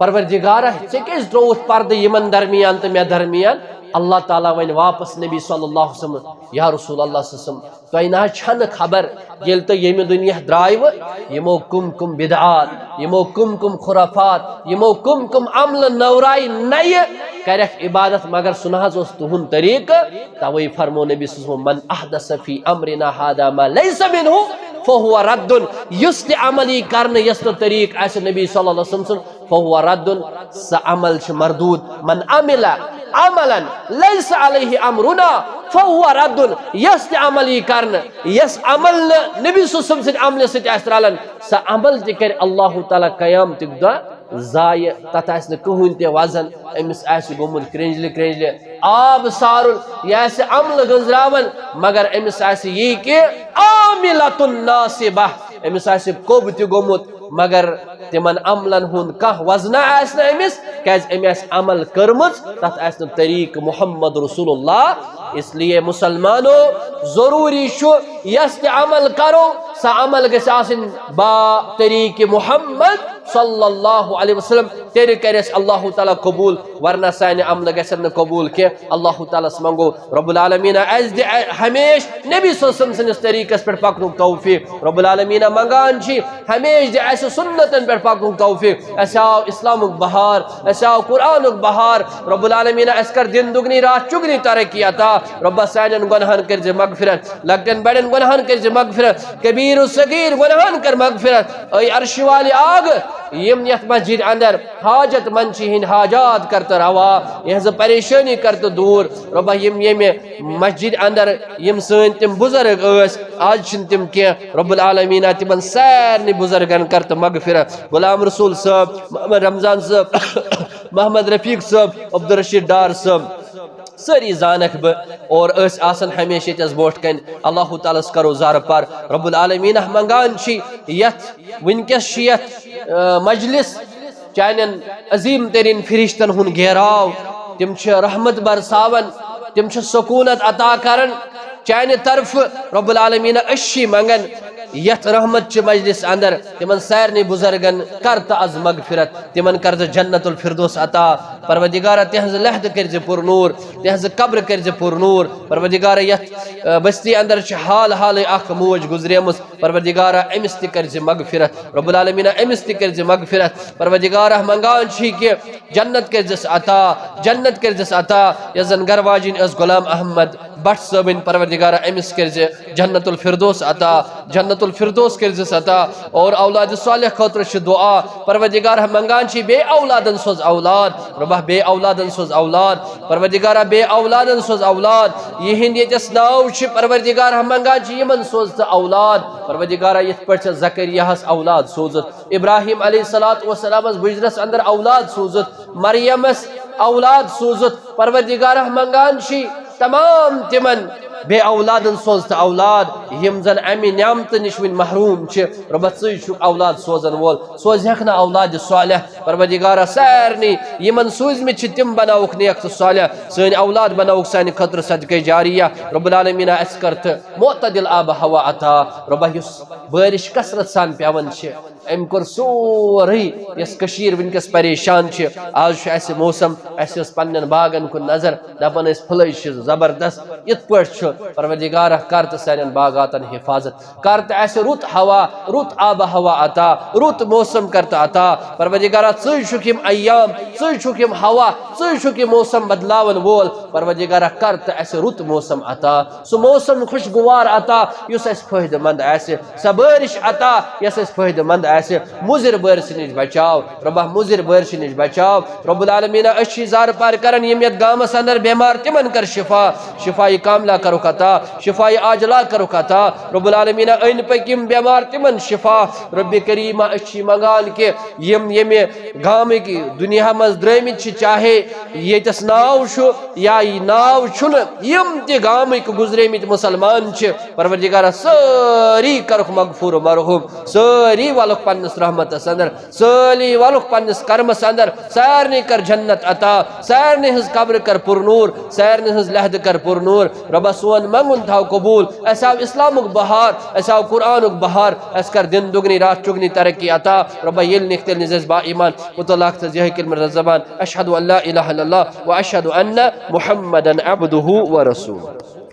परवरदिगारा ऐ कस द्रोथ पर्द यमन दरमियान तो मे दरमियान अल्लाह ताला वन वापस नबी सल्लल्लाहु अलैहि वसल्लम या रसूल अल्लाह सल्लम तुम ना छन खबर ये तो यम दुनिया द्रायव यमो कुम बिदआत यमो कुम खुराफात यमो कुम अमल नवराई नय करख इबादत मगर सुना तुहुन तरीक तवे फरमो नबी सल्लल्लाहु अलैहि वसल्लम मन अहदस फी अमरिना हादा मा लैसा मिनहु फहुवा रद्दुन युस अमली करन यस तरीक आस नबी सल्लल्लाहु अलैहि वसल्लम फहुवा रद्दुन स अमल छ मरदूद मन अमिला अमलन लैसा अलैहि अमरुना फहुवा रद्दुन यस अमली करन यस अमल नबी सल्लल्लाहु अलैहि वसल्लम अमल से आसरालन स अमल त कर अल्लाह ताला कयामत द जाय तत आस न कहून ते वजन अमिस आस गोमुत क्रेंजले आब सारुल या से अमल गंजरावन मगर अमिस आस ये के आमिलतुन नासिबा अमिस आस कोब ते गोमुत मगर तिमन अमलन हुन कह वजना आस न अमिस कैज अमिस अमल करमच तत आस न तरीक मोहम्मद रसूलुल्लाह इसलिए मुसलमानों जरूरी छु यस अमल करो सा अमल गस आसिन बा तरीक मोहम्मद सल्लल्लाहु अलैहि वसल्लम तेरे करस अल्लाह ताला कबूल वरना साने अमल गसन न कबूल के अल्लाह ताला मंगो रब्बुल आलमीन अज हमेश नबी सल्लल्लाहु अलैहि वसल्लम तरीकस पर पकनु तौफीक रब्बुल आलमीन मंगान छी हमेश दे ऐसे सुन्नतन पर पकनु तौफीक ऐसा इस्लामुक बहार ऐसा कुरानुक बहार रब्बुल आलमीन अस्कर दिन दुगनी रात चुगनी तरक्की अता रब्बा सानन गुनाहन कर जे मगफिरत लगन बड़न गुनाहन कर जे मगफिरत कबीर व सगीर गुनाहन कर मगफिरत ऐ अर्श वाली आग यम यथ मस्जिद अंदर हाजत मंची हिंद हाजात करते रवा यह परेशानी करते दूर रब्बा यम मस्जिद अंदर यम सन तिम बुजुर्ग आज तिम के रब्बुल आलमीन तिमन सारे बुजुर्गन करते मगफिरत गुलाम रसूल साहब मोहम्मद रमजान साहब मोहम्मद रफीक साहब अब्दुल रशीद डार साहब सारी जानक बह और आसन हमेशा तस बोट कन अल्लाह ताला करो जार पर रब्बुल आलमीन मंगान यथ वनकस मजलिस चानन अजीम तरीन फरिश्तन हुन घेराव तिम रहमत बरसावन तिम सकूनत अता करन चाने तरफ रब्बुल आलमीन अशी मंगन यथ रहमत मजलिस अंदर तिमन सारे बुजुर्गन करत अज मगफिरत तिमन कर जन्नतुल फिरदौस अता परवदिगार तहज लहद कर पुर नूर तहज कब्र कर पुर नूर परवदिगार यथ बस्ती अंदर हाल हाल अख मोज गुजरेमस परवदिगार अमिस त कर मगफिरत रब्बुल आलमीन अमिस त कर मगफिरत परवदिगार मंगान कि जन्नत कर अता यजन गरवाजिन गुलाम अहमद भट्ट सबन परवदिगार अमिस कर जन्नतुल फिरदौस अता जन्नतुल फिरदौस कर अता और औलाद सालिह खतर दुआ परवदिगार मंगान बे औलादन सोज औलाद रब्बा बे औलादन सोज औलाद परवदिगार बे औलादन सोज औलाद यहिंद यस नाव परवदिगार मंगान यमन सोज औलाद परवदिगार यथ पट ज़करियाहस औलाद सोजत इब्राहिम अलैहिस्सलातु वस्सलामस बुजरस अंदर औलाद सोजत मरियमस औलाद सोजत परवदिगार मंगान तमाम तिमन बे औलादन सोज औलाद यम जन अमि न्यामत निश वन महरूम रब्बा ज़ औलाद सोजन वोल सोज हेक औलाद सालिह परवदिगार सारनी यमन सूजमित तिम बनावुक नेक तो सालिह सन औलाद बनावुक सान खतर सदक़े जारिया रब्बुल आलमीन अस करत मुअतदिल आब हवा अता रब्बा युस बारिश कसरत सान पेवन अम कोर सोरे यस कशीर वनकस परेशान आज अस मौसम अस पन्न बागन कुन नजर दपन फल जबरदस्त इत पे परवदिगार कर सान बागातन हिफाजत कर रुत हवा रुत आब हवा अता रुत मौसम करत अता परवदिगार ज़ुम अय्याम ज़ुम हवा ज़ुम मौसम बदलावन वोल परवदिगार कर रुत मौसम अता सो मौसम खुशगवार अता युस फायदेमंद स बारिश अता यस फायदेमंद मुजिर बारिश नश बचाव रब्बा मुजिर बारिश नश बचाव रब्बुल आलमीन अच्छी जार पार करन यम यत गामस अंदर बीमार तिमन कर शिफा शिफाई कामला करो कता शिफाई आजला करो कता रब्बुल आलमीन अन पकिम बीमार तिमन शिफा रब्बी करीम अच्छी मंगान के यम यमे गाम की दुनिया मज द्रमित चाहे यस नाव या नाव छुन यम ते गाम गुजरेमित मुसलमान परवरदिगार सारी करख मगफूर मरहूम सारी वाल पन्नस रहमतस अंदर, साली वलुक पन्नस कर्मस अंदर, सारनी कर जन्नत अता, सारनी हज कब्र कर पुरनूर, सारनी हज लहद कर पुरनूर। रब्बा सोन मंगुन थाव कबूल, ऐसा इस्लामुक बहार, ऐसा कुरानुक बहार, ऐस कर दिन दुगनी रात चुगनी तरक्की अता। रब्बा येल निकतल निजस बा ईमान मुतलाक तजह कलमत ज़बान अशहदु अल्ला इलाहा इल्लल्लाह व अशहदु अन्ना मुहम्मदन अब्दुहु व रसूलुहु।